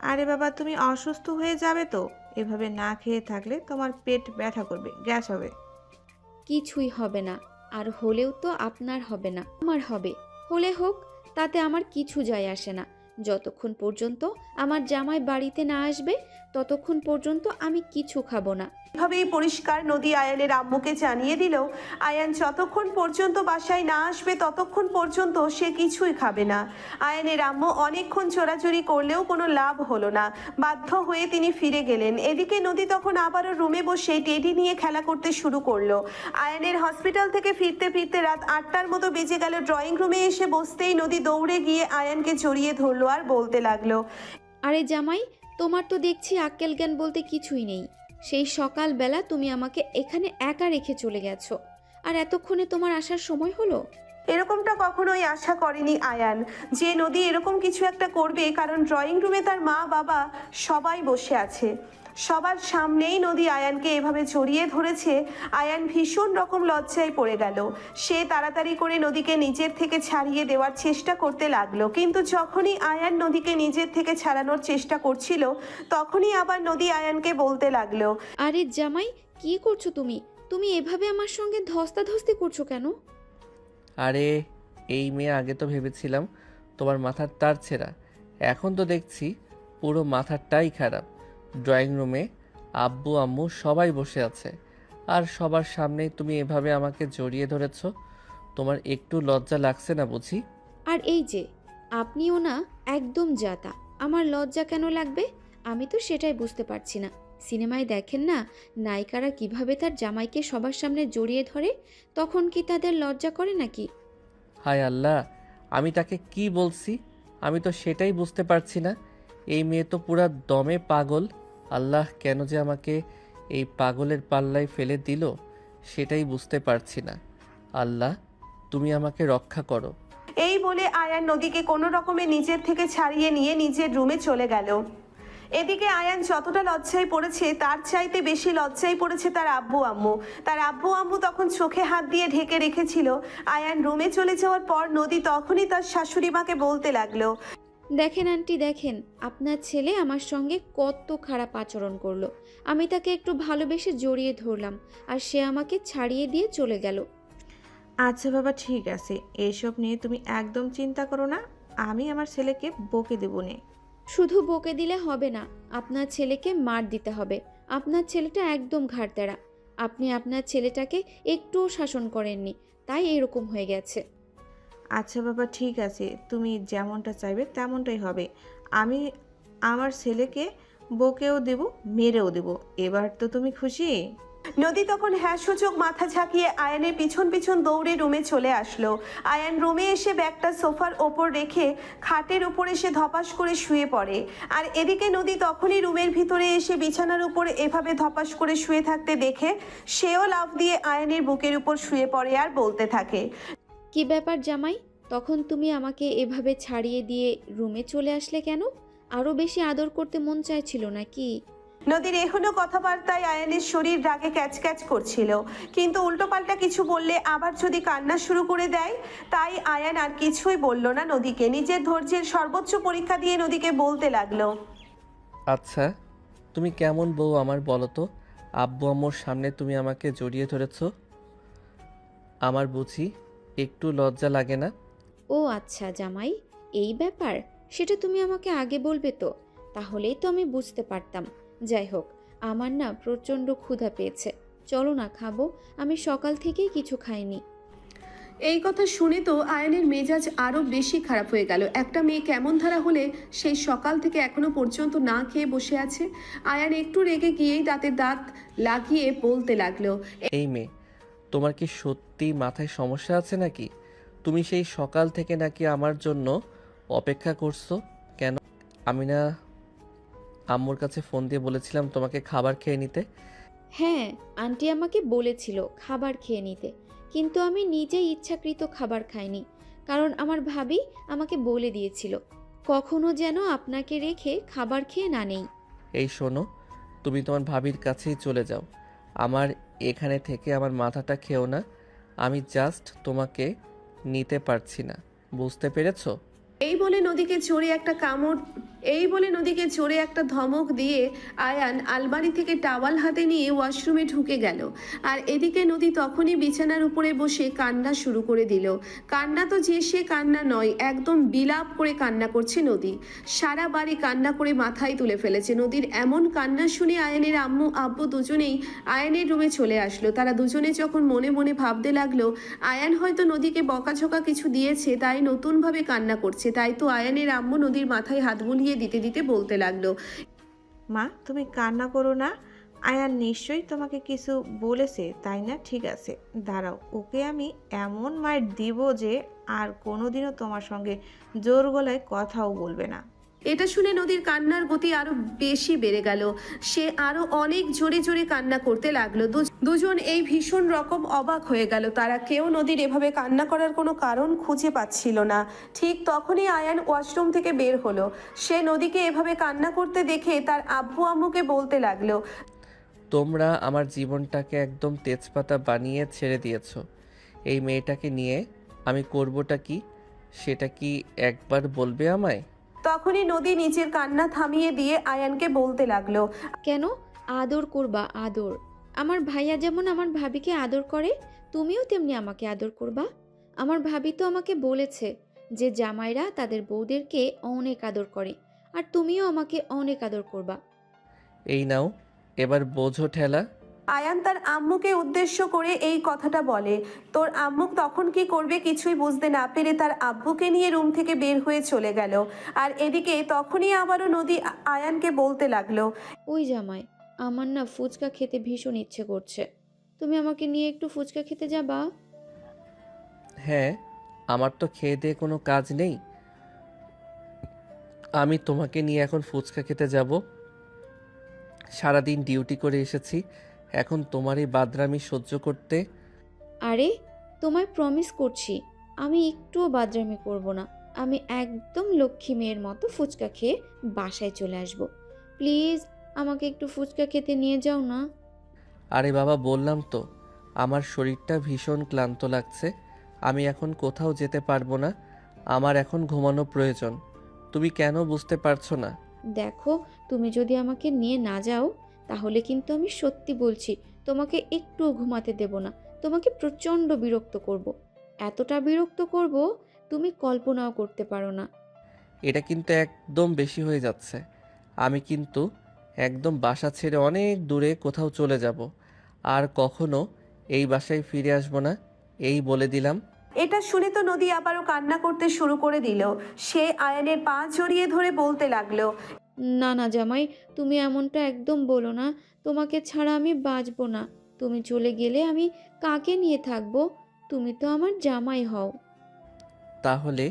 আরে বাবা, তুমি অসুস্থ হয়ে যাবে তো। এভাবে না খেয়ে থাকলে তোমার পেট ব্যথা করবে, গ্যাস হবে। কিছুই হবে না, আর হলেও তো আপনার হবে না, আমার হবে। হলে হোক, তাতে আমার কিছু যায় আসে না। যতক্ষণ পর্যন্ত আমার জামাই বাড়িতে না আসবে ততক্ষণ পর্যন্ত আমি কিছু খাবো না। এভাবেই পরিষ্কার নদী আয়ানের আম্মুকে জানিয়ে দিল, আয়ান যতক্ষণ পর্যন্ত বাসায় না আসবে ততক্ষণ পর্যন্ত সে কিছুই খাবে না। আয়ানের আম্মু অনেকক্ষণ চোরাচুরি করলেও কোনো লাভ হলো না। বাধ্য হয়ে তিনি ফিরে গেলেন। এদিকে নদী তখন আবারও রুমে বসে টেডি নিয়ে খেলা করতে শুরু করলো। আয়ানের হসপিটাল থেকে ফিরতে ফিরতে রাত 8টার মতো বেজে গেল। ড্রয়িং রুমে এসে বসতেই নদী দৌড়ে গিয়ে আয়ানকে জড়িয়ে ধরলো আর বলতে লাগলো, আরে জামাই, তোমার তো দেখছি আক্কেল জ্ঞান বলতে কিছুই নেই। সেই সকালবেলা তুমি আমাকে এখানে একা রেখে চলে গেছো, আর এতক্ষণে তোমার আসার সময় হলো? এরকমটা কখনোই আশা করেনি আয়ান যে নদী এরকম কিছু একটা করবে, কারণ ড্রয়িং রুমে তার মা বাবা সবাই বসে আছে। সবার সামনেই নদী আয়ানকে এভাবে জড়িয়ে ধরেছে। আয়ান ভীষণ রকম লজ্জায় পড়ে গেল। সে তাড়াতাড়ি করে নদীকে নিজের থেকে ছাড়িয়ে দেওয়ার চেষ্টা করতে লাগলো, কিন্তু যখনই আয়ান নদীকে নিজের থেকে ছাড়ানোর চেষ্টা করছিল তখনই আবার নদী আয়ানকে বলতে লাগলো, আরে জামাই, কি করছো তুমি? তুমি এভাবে আমার সঙ্গে ধস্তাধস্তি করছো কেন? আরে এই মেয়ে, আগে তো ভেবেছিলাম তোমার মাথার তার ছেঁড়া, এখন তো দেখছি পুরো মাথাটাই খারাপ। ড্রয়িং রুমে আব্বু আম্মু সবাই বসে আছে, আর সবার সামনেই তুমি এভাবে আমাকে জড়িয়ে ধরেছ। তোমার একটু লজ্জা লাগছে না বুঝি? আর এই যে, আপনিও না একদম জাতা। আমার লজ্জা কেন লাগবে? আমি তো সেটাই বুঝতে পারছি না। সিনেমায় দেখেন না, নায়িকারা কিভাবে তার জামাইকে সবার সামনে জড়িয়ে ধরে, তখন কি তাদের লজ্জা করে নাকি? হায় আল্লাহ, আমি তাকে কি বলছি? আমি তো সেটাই বুঝতে পারছি না। এই মেয়ে তো পুরা দমে পাগল। আল্লাহ, কেন যে আমাকে এই পাগলের পাল্লায় ফেলে দিল সেটাই বুঝতে পারছি না। আল্লাহ, তুমি আমাকে রক্ষা করো। এই বলে আয়ান নদীকে কোনো রকমে নিজের থেকে ছাড়িয়ে নিয়ে নিজের রুমে চলে গেল। এদিকে আয়ান যতটা লজ্জায় পড়েছে তার চাইতে বেশি লজ্জায় পড়েছে তার আব্বু আম্মু। তার আব্বু আম্মু তখন চোখে হাত দিয়ে ঢেকে রেখেছিল। আয়ান রুমে চলে যাওয়ার পর নদী তখনই তার শাশুড়ি মাকে বলতে লাগলো, দেখেন আন্টি, দেখেন আপনার ছেলে আমার সঙ্গে কত খারাপ আচরণ করলো। আমি তাকে একটু ভালোবেসে জড়িয়ে ধরলাম, আর সে আমাকে ছাড়িয়ে দিয়ে চলে গেল। আচ্ছা বাবা, ঠিক আছে, এসব নিয়ে তুমি একদম চিন্তা করো না। আমি আমার ছেলেকে বকে দেবো নে। শুধু বকে দিলে হবে না, আপনার ছেলেকে মার দিতে হবে। আপনার ছেলেটা একদম ঘাড়তেরা। আপনি আপনার ছেলেটাকে একটুও শাসন করেননি, তাই এরকম হয়ে গেছে। আচ্ছা বাবা, ঠিক আছে, তুমি যেমনটা চাইবে তেমনটাই হবে। আমি আমার ছেলেকে বকেও দেব, মেরেও দেব। এবার তো তুমি খুশি? নদী তখন হ্যাঁ সূচক মাথা ঝাঁকিয়ে আয়ানের পিছন পিছন দৌড়ে রুমে চলে আসলো। আয়ান রুমে এসে ব্যাগটা সোফার ওপর রেখে খাটের উপর এসে ধপাস করে শুয়ে পড়ে। আর এদিকে নদী তখনই রুমের ভিতরে এসে বিছানার উপর এভাবে ধপাস করে শুয়ে থাকতে দেখে সেও লাফ দিয়ে আয়ানের বুকের উপর শুয়ে পড়ে আর বলতে থাকে, কি ব্যাপার জামাই, তখন তুমি আমাকে এভাবে ছাড়িয়ে দিয়ে রুমে চলে আসলে কেন? আরও বেশি আদর করতে মন চাইছিল নাকি? নদীর এখনো কথাবার্তায় আয়ানের শরীর রাগে ক্যাচ ক্যাচ করছিল, কিন্তু উল্টোপাল্টা কিছু বললে আবার যদি কান্না শুরু করে দেয়। তাই আয়ান আর কিছুই বলল না নদীকে। নিজের ধৈর্যের সর্বোচ্চ পরীক্ষা দিয়ে নদীকে বলতে লাগলো, আচ্ছা, তুমি কেমন বউ আমার বলো তো? আব্বু আম্মুর সামনে তুমি আমাকে জড়িয়ে ধরেছ, আমার বুঝি একটু লজ্জা লাগে না? ও আচ্ছা জামাই, এই ব্যাপার। সেটা তুমি আমাকে আগে বলবে তো, তাহলেই তো আমি বুঝতে পারতাম। যাই হোক, আমার না প্রচণ্ড ক্ষুধা পেয়েছে, চলো না খাবো, আমি সকাল থেকেই কিছু খাইনি। এই কথা শুনে তো আয়ানের মেজাজ আরও বেশি খারাপ হয়ে গেল। একটা মেয়ে কেমন ধারা হলে সেই সকাল থেকে এখনো পর্যন্ত না খেয়ে বসে আছে। আয়ান একটু রেগে গিয়েই দাঁতে দাঁত লাগিয়ে বলতে লাগলো, এই মেয়ে, তোমার কি সত্যি মাথায় সমস্যা আছে নাকি? তুমি সেই সকাল থেকে নাকি আমার জন্য অপেক্ষা করছো কেন? আমি না আম্মুর কাছে ফোন দিয়ে বলেছিলাম তোমাকে খাবার খেয়ে নিতে। হ্যাঁ, আন্টি আমাকে বলেছিল খাবার খেয়ে নিতে, কিন্তু আমি নিজেই ইচ্ছাকৃত খাবার খাইনি, কারণ আমার ভাবি আমাকে বলে দিয়েছিল কখনো যেন আপনাকে রেখে খাবার খেয়ে না নেই। এই শোনো, তুমি তোমার ভাবির কাছেই চলে যাও, আমার এখানে থেকে আমার মাথাটা খেও না। আমি জাস্ট তোমাকে নিতে পারছি না, বুঝতে পেরেছো? এই বলে নদীকে চড়ে একটা ধমক দিয়ে আয়ান আলমারি থেকে টাওয়াল হাতে নিয়ে ওয়াশরুমে ঢুকে গেল। আর এদিকে নদী তখনই বিছানার উপরে বসে কান্না শুরু করে দিল। কান্না তো যে সে কান্না নয়, একদম বিলাপ করে কান্না করছে নদী। সারা বাড়ি কান্না করে মাথায় তুলে ফেলেছে। নদীর এমন কান্না শুনে আয়ানের আম্মু আব্বু দুজনেই আয়ানের রুমে চলে আসলো। তারা দুজনে যখন মনে মনে ভাবতে লাগলো আয়ান হয়তো নদীকে বকাঝকা কিছু দিয়েছে, তাই নতুনভাবে কান্না করছে, তাই তো আয়ানের আম্মু নদীর মাথায় হাত বুলিয়ে দিতে দিতে বলতে লাগলো, মা তুমি কান্না করো না, আয়ান নিশ্চয়ই তোমাকে কিছু বলেছে তাই না? ঠিক আছে, দাঁড়াও, ওকে আমি এমন মাইর দিব যে আর কোনোদিনও তোমার সঙ্গে জোর গলায় কথাও বলবে না। এটা শুনে নদীর কান্নার গতি আরো বেশি বেড়ে গেল। সে আরো অনেক জোরে জোরে কান্না করতে লাগলো। দুজন এই ভীষণ রকম অবাক হয়ে গেল। তারা কেউ নদীর এভাবে কান্না করার কোনো কারণ খুঁজে পাচ্ছিল না। ঠিক তখনই আয়ান ওয়াশরুম থেকে বের হলো। সে নদীকে এভাবে কান্না করতে দেখে তার আব্বু আম্মুকে বলতে লাগলো, তোমরা আমার জীবনটাকে একদম তেজপাতা বানিয়ে ছেড়ে দিয়েছো। এই মেয়েটাকে নিয়ে আমি করবোটা কি, সেটা কি একবার বলবে আমায়? তখনই নদী নিজের কান্না থামিয়ে দিয়ে আয়ানকে বলতে লাগলো, কেন? আদর করবা, আদর। আমার ভাইয়া যেমন আমার ভাবিকে আদর করে, তুমিও তেমনি আমাকে আদর করবা। আমার ভাবি তো আমাকে বলেছে যে জামাইরা তাদের বউদেরকে অনেক আদর করে, আর তুমিও আমাকে অনেক আদর করবা। এই নাও, এবার বোঝো ঠেলা। আয়ান তার আম্মুকে উদ্দেশ্য করে এই কথাটা বলে। তোর আম্মু তখন কি করবে কিছুই বুঝতে না পেরে তার আব্বুকে নিয়ে রুম থেকে বের হয়ে চলে গেল। আর এদিকে তখনই আবারও নদী আয়ানকে বলতে লাগলো, ওই জামাই, আমার না ফুচকা খেতে ভীষণ ইচ্ছে করছে, তুমি আমাকে নিয়ে একটু ফুচকা খেতে যাবা? হ্যাঁ, আমার তো খেয়ে দিয়ে কোনো কাজ নেই, আমি তোমাকে নিয়ে এখন ফুচকা খেতে যাব? সারাদিন ডিউটি করে এসেছি, এখন তোমার এই বাদরামি সহ্য করতে? আরে, তোমায় প্রমিস করছি আমি একটুও বাদরামি করব না। আমি একদম লক্ষ্মী মেয়ের মতো ফুচকা খেয়ে বাসায় চলে আসব। প্লিজ আমাকে একটু ফুচকা খেতে নিয়ে যাও না। আরে বাবা, বললাম তো আমার শরীরটা ভীষণ ক্লান্ত লাগছে, আমি এখন কোথাও যেতে পারবো না, আমার এখন ঘুমানো প্রয়োজন। তুমি কেন বুঝতে পারছো না? দেখো, তুমি যদি আমাকে নিয়ে না যাও তাহলে কিন্তু আমি সত্যি বলছি তোমাকে একটুও ঘুমাতে দেব না। তোমাকে প্রচণ্ড বিরক্ত করব, এতটা বিরক্ত করব তুমি কল্পনাও করতে পারো না। এটা কিন্তু একদম বেশি হয়ে যাচ্ছে, আমি কিন্তু একদম বাসা ছেড়ে অনেক দূরে কোথাও চলে যাব, আর কখনো এই বাসায় ফিরে আসবো না, এই বলে দিলাম। এটা শুনে তো নদী আবারও কান্না করতে শুরু করে দিল। সে আয়ানের পা জড়িয়ে ধরে বলতে লাগলো, না না জামাই, তুমি এমনটা একদম বলো না, তোমাকে ছাড়া আমি বাঁচবো না। তুমি চলে গেলে আমি কাকে নিয়ে থাকবো? তুমি তো আমার জামাই হও। তাহলে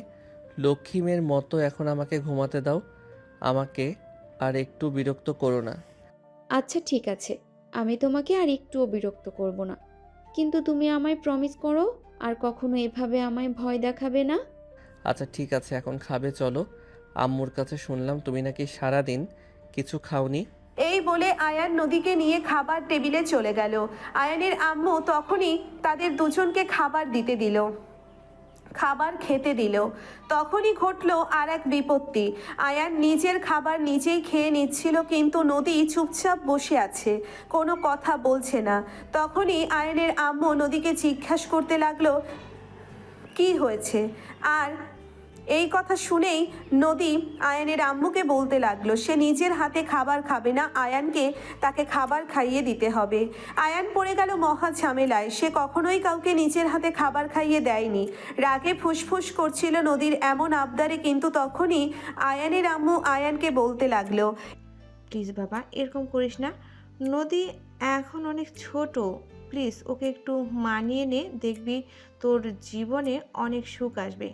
লক্ষ্মী মেয়ের মতো এখন আমাকে ঘুমাতে দাও, আমাকে আর একটু বিরক্ত করো না। আচ্ছা ঠিক আছে, আমি তোমাকে আর একটুও বিরক্ত করব না, কিন্তু তুমি আমায় প্রমিস করো আর কখনো এভাবে আমায় ভয় দেখাবে না। আচ্ছা ঠিক আছে, এখন খাবে চলো। আম্মুর কাছে শুনলাম তুমি নাকি সারাদিন কিছু খাওনি। এই বলে আয়ান নদীকে নিয়ে খাবার টেবিলে চলে গেল। আয়ানের আম্মু তখনই তাদের দুজনকে খাবার খেতে দিল। তখনই ঘটলো আর এক বিপত্তি। আয়ান নিজের খাবার নিজেই খেয়ে নিচ্ছিল, কিন্তু নদী চুপচাপ বসে আছে, কোনো কথা বলছে না। তখনই আয়ানের আম্মু নদীকে জিজ্ঞাসা করতে লাগলো, কি হয়েছে? আর এই কথা শুনেই নদী আয়ানের আম্মুকে বলতে লাগলো সে নিজের হাতে খাবার খাবে না, আয়ানকে তাকে খাবার খাইয়ে দিতে হবে। আয়ান পড়ে গেল মহা ঝামেলায়। সে কখনোই কাউকে নিজের হাতে খাবার খাইয়ে দেয়নি। রাগে ফুসফুস করছিল নদীর এমন আবদারে, কিন্তু তখনই আয়ানের আম্মু আয়ানকে বলতে লাগলো, প্লিজ বাবা এরকম করিস না, নদী এখন অনেক ছোট, প্লিজ ওকে একটু মানিয়ে নে, দেখবি তোর জীবনে অনেক সুখ আসবে,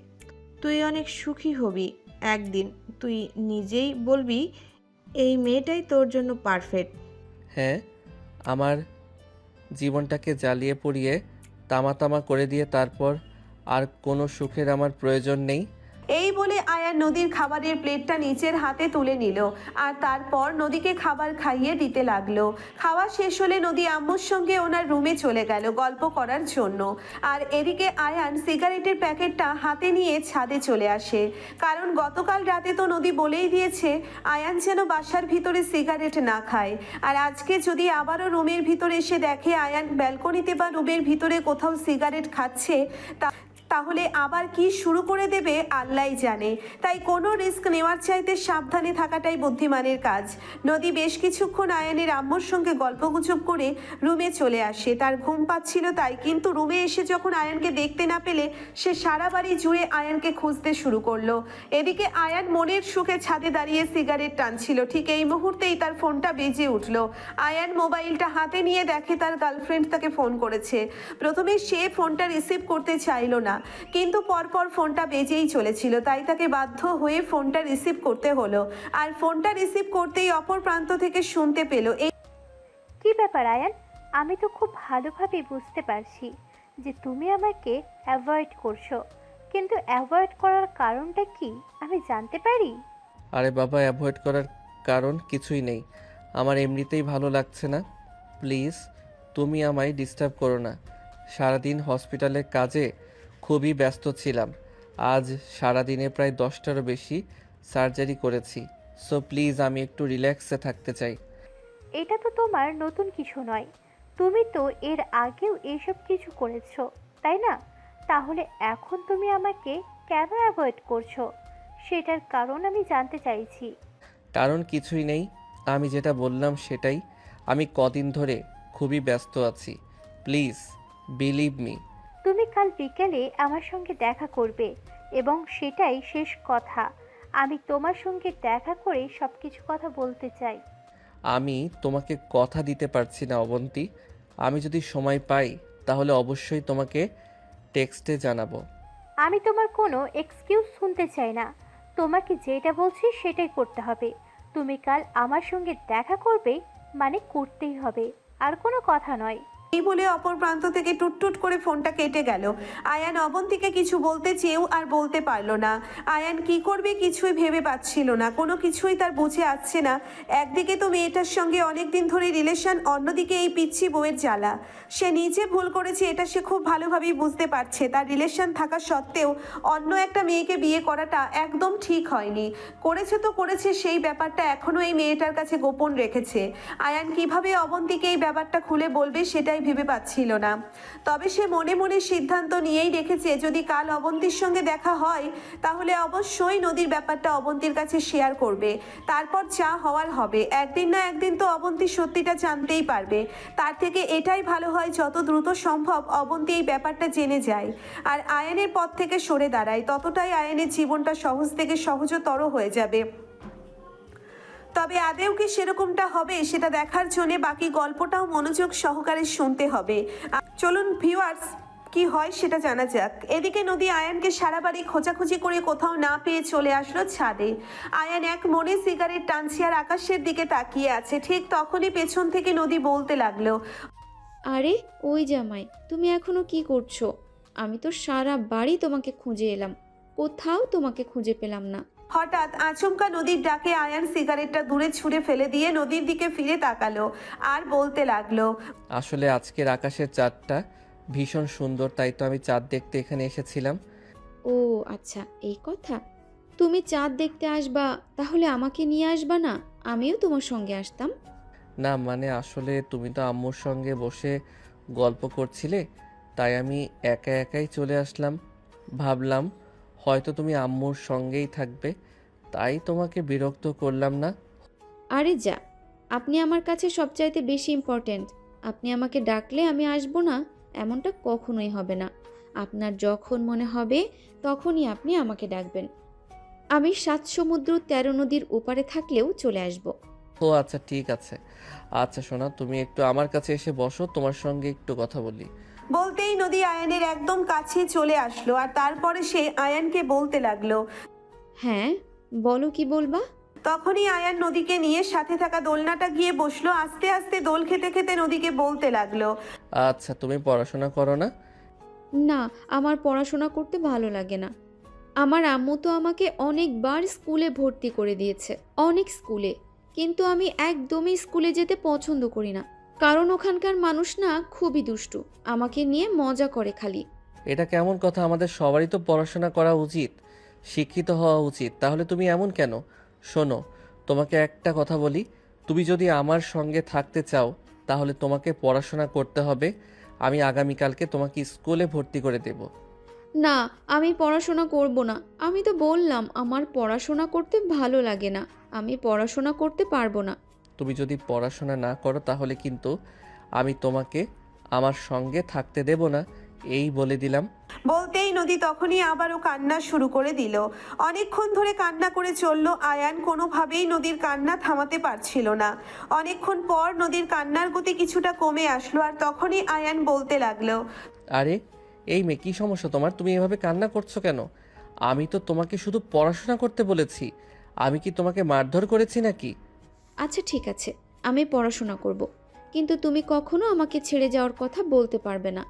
তুই অনেক সুখী হবি একদিন, তুই নিজেই বলবি এই মেয়েটাই তোর জন্য পারফেক্ট। হ্যাঁ, আমার জীবনটাকে জ্বালিয়ে পুড়িয়ে তামা তামা করে দিয়ে তারপর আর কোনো সুখের আমার প্রয়োজন নেই। এই বলে আয়ান নদীর খাবারের প্লেটটা নিচের হাতে তুলে নিল আর তারপর নদীকে খাবার খাইয়ে দিতে লাগলো। খাওয়া শেষ হলে নদী আম্মুর সঙ্গে ওনার রুমে চলে গেল গল্প করার জন্য। আর এদিকে আয়ান সিগারেটের প্যাকেটটা হাতে নিয়ে ছাদে চলে আসে, কারণ গতকাল রাতে তো নদী বলেই দিয়েছে আয়ান যেন বাসার ভিতরে সিগারেট না খায়। আর আজকে যদি আবারও রুমের ভিতরে এসে দেখে আয়ান ব্যালকনিতে বা রুমের ভিতরে কোথাও সিগারেট খাচ্ছে, তাহলে আবার কি শুরু করে দেবে আল্লাহই জানে। তাই কোনো রিস্ক নেওয়ার চাইতে সাবধানে থাকাটাই বুদ্ধিমানের কাজ। নদী বেশ কিছুক্ষণ আয়ানের আম্মুর সঙ্গে গল্পগুজব করে রুমে চলে আসে। তার ঘুম পাচ্ছিল তাই, কিন্তু রুমে এসে যখন আয়ানকে দেখতে না পেলে সে সারা বাড়ি জুড়ে আয়ানকে খুঁজতে শুরু করলো। এদিকে আয়ান মনের সুখে ছাদে দাঁড়িয়ে সিগারেট টানছিল। ঠিক এই মুহূর্তেই তার ফোনটা বেজে উঠল। আয়ান মোবাইলটা হাতে নিয়ে দেখে তার গার্লফ্রেন্ড তাকে ফোন করেছে। প্রথমে সে ফোনটা রিসিভ করতে চাইল না, কিন্তু পরপর ফোনটা বেজেই চলেছিল, তাই তাকে বাধ্য হয়ে ফোনটা রিসিভ করতে হলো। আর ফোনটা রিসিভ করতেই অপর প্রান্ত থেকে শুনতে পেল, এই কি ব্যাপার আয়ান? আমি তো খুব ভালোভাবে বুঝতে পারছি যে তুমি আমাকে অ্যাভয়েড করছো, কিন্তু অ্যাভয়েড করার কারণটা কি আমি জানতে পারি? আরে বাবা, অ্যাভয়েড করার কারণ কিছুই নেই, আমার এমনিতেই ভালো লাগছে না। প্লিজ তুমি আমায় ডিস্টার্ব করো না। সারাদিন হসপিটালের কাজে খুবই ব্যস্ত ছিলাম। আজ সারাদিনে প্রায় 10টারও বেশি সার্জারি করেছি। সো প্লিজ আমি একটু রিল্যাক্সে থাকতে চাই। এটা তো তোমার নতুন কিছু নয়, তুমি তো এর আগেও এইসব কিছু করেছো, তাই না? তাহলে এখন তুমি আমাকে কেন অ্যাভয়েড করছো সেটার কারণ আমি জানতে চাইছি। কারণ কিছুই নেই, আমি যেটা বললাম সেটাই। আমি কদিন ধরে খুবই ব্যস্ত আছি। Please believe me. তুমি কাল বিকেলে আমার সঙ্গে দেখা করবে এবং সেটাই শেষ কথা। আমি তোমার সঙ্গে দেখা করে সব কিছু কথা বলতে চাই। আমি তোমাকে কথা দিতে পারছি না অবন্তী। আমি যদি সময় পাই তাহলে অবশ্যই তোমাকে টেক্সটে জানাবো। আমি তোমার কোনো এক্সকিউজ শুনতে চাই না, তোমাকে যেটা বলছি সেটাই করতে হবে। তুমি কাল আমার সঙ্গে দেখা করবে মানে করতেই হবে, আর কোনো কথা নয়। এই বলে অপর প্রান্ত থেকে টুটটুট করে ফোনটা কেটে গেল। আয়ান অবন্তীকে কিছু বলতে চেয়েও আর বলতে পারল না। আয়ান কি করবে কিছুই ভেবে পাচ্ছিল না, কোনো কিছুই তার বুঝে আসছে না। একদিকে তো মেয়েটার সঙ্গে অনেক দিন ধরে রিলেশন, অন্যদিকে এই পিচ্ছি বউয়ের জ্বালা। সে নিজে ভুল করেছে এটা সে খুব ভালোভাবেই বুঝতে পারছে। তার রিলেশন থাকা সত্ত্বেও অন্য একটা মেয়েকে বিয়ে করাটা একদম ঠিক হয়নি। করেছে তো করেছে, সেই ব্যাপারটা এখনও এই মেয়েটার কাছে গোপন রেখেছে। আয়ান কিভাবে অবন্তীকে এই ব্যাপারটা খুলে বলবে সেটাই ভেবে পাচ্ছিল না। তবে সে মনে মনে সিদ্ধান্ত নিয়েই রেখেছে যদি কাল অবন্তীর সঙ্গে দেখা হয় তাহলে অবশ্যই নদীর ব্যাপারটা অবন্তীর কাছে শেয়ার করবে। তারপর যা হওয়ার হবে, একদিন না একদিন তো অবন্তী সত্যিটা জানতেই পারবে। তার থেকে এটাই ভালো হয় যত দ্রুত সম্ভব অবন্তী এই ব্যাপারটা জেনে যায় আর আয়ানের পথ থেকে সরে দাঁড়ায়, ততটাই আয়ানের জীবনটা সহজ থেকে সহজতর হয়ে যাবে। তবে আদেও কি সেরকমটা হবে সেটা দেখার জন্য বাকি গল্পটাও মনোযোগ সহকারে শুনতে হবে। চলুন ভিউয়ার্স, কি হয় সেটা জানা যাক। এদিকে নদী আয়ানকে সারা বাড়ি খোঁজাখুঁজি করে কোথাও না পেয়ে চলে আসলো ছাদে। আয়ান এক মনে সিগারেট টানছে আর আকাশের দিকে তাকিয়ে আছে। ঠিক তখনই পেছন থেকে নদী বলতে লাগলো, আরে ওই জামাই, তুমি এখনো কি করছো? আমি তো সারা বাড়ি তোমাকে খুঁজে এলাম, কোথাও তোমাকে খুঁজে পেলাম না। হঠাৎ আচমকা নদীর ডাকে আয়ান সিগারেটটা দূরে ছুঁড়ে ফেলে দিয়ে নদীর দিকে ফিরে তাকালো আর বলতে লাগলো, আসলে আজকের আকাশের চাঁদটা ভীষণ সুন্দর, তাই তো আমি চাঁদ দেখতে এখানে এসেছিলাম। ও আচ্ছা, এই কথা। তুমি চাঁদ দেখতে আসবা, তাহলে আমাকে নিয়ে আসবা না? আমিও তোমার সঙ্গে আসতাম। না মানে আসলে তুমি তো আম্মুর সঙ্গে বসে গল্প করছিলে, তাই আমি একা একাই চলে আসলাম। ভাবলাম হয়তো তুমি আম্মুর সঙ্গেই থাকবে, তাই তোমাকে বিরক্ত করলাম না। আরে যা, আপনি আমার কাছে সবচাইতে বেশি ইম্পর্ট্যান্ট। আপনি আমাকে ডাকলে আমি আসবো না, এমনটা কখনোই হবে না। আপনার যখন মনে হবে তখনই আপনি আমাকে ডাকবেন। আমি ৭ সমুদ্র ১৩ নদীর ওপারে থাকলেও চলে আসব। ও আচ্ছা, ঠিক আছে। আচ্ছা সোনা, তুমি একটু আমার কাছে এসে বসো, তোমার সঙ্গে একটু কথা বলি। বলতেই নদী আয়ানের একদম কাছে চলে আসলো আর তারপরে সে আয়ানকে বলতে লাগলো। হ্যাঁ, বলো কি বলবা? তখনই আয়ান নদীকে নিয়ে সাথে থাকা দোলনাটা গিয়ে বসলো। আস্তে আস্তে দোল খেতে খেতে নদীকে বলতে লাগলো। আচ্ছা, তুমি পড়াশোনা করো না? না, আমার পড়াশোনা করতে ভালো লাগে না। আমার আম্মু তো আমাকে অনেকবার স্কুলে ভর্তি করে দিয়েছে, অনেক স্কুলে, কিন্তু আমি একদমই স্কুলে যেতে পছন্দ করি না। কারণ ওখানকার মানুষ না খুবই দুষ্টু, আমাকে নিয়ে মজা করে খালি। এটা কেমন কথা? আমাদের সবারই তো পড়াশোনা করা উচিত, শিক্ষিত হওয়া উচিত, তাহলে তুমি এমন কেন? শোনো, তোমাকে একটা কথা বলি, তুমি যদি আমার সঙ্গে থাকতে চাও তাহলে তোমাকে পড়াশোনা করতে হবে। আমি আগামীকালকে তোমাকে স্কুলে ভর্তি করে দেব। না, আমি পড়াশোনা করব না। আমি তো বললাম আমার পড়াশোনা করতে ভালো লাগে না, আমি পড়াশোনা করতে পারবো না। তুমি যদি পড়াশোনা না করো তাহলে কিন্তু আমি তোমাকে আমার সঙ্গে থাকতে দেব না, এই বলে দিলাম। বলতেই নদী তখনই আবারও কান্না শুরু করে দিল। অনেকক্ষণ ধরে কান্না করে চললো আয়ান, কোনোভাবেই নদীর কান্না থামাতে পারছিল না। অনেকক্ষণ পর নদীর কান্নার গতি কিছুটা কমে আসলো আর তখনই আয়ান বলতে লাগলো। আরে এই মেয়ে, কী সমস্যা তোমার? তুমি এভাবে কান্না করছো কেন? আমি তো তোমাকে শুধু পড়াশোনা করতে বলেছি, আমি কি তোমাকে মারধর করেছি নাকি? আচ্ছা ঠিক আছে, আমি পড়াশোনা করব, কিন্তু তুমি কখনো আমাকে ছেড়ে যাওয়ার কথা বলতে পারবে না।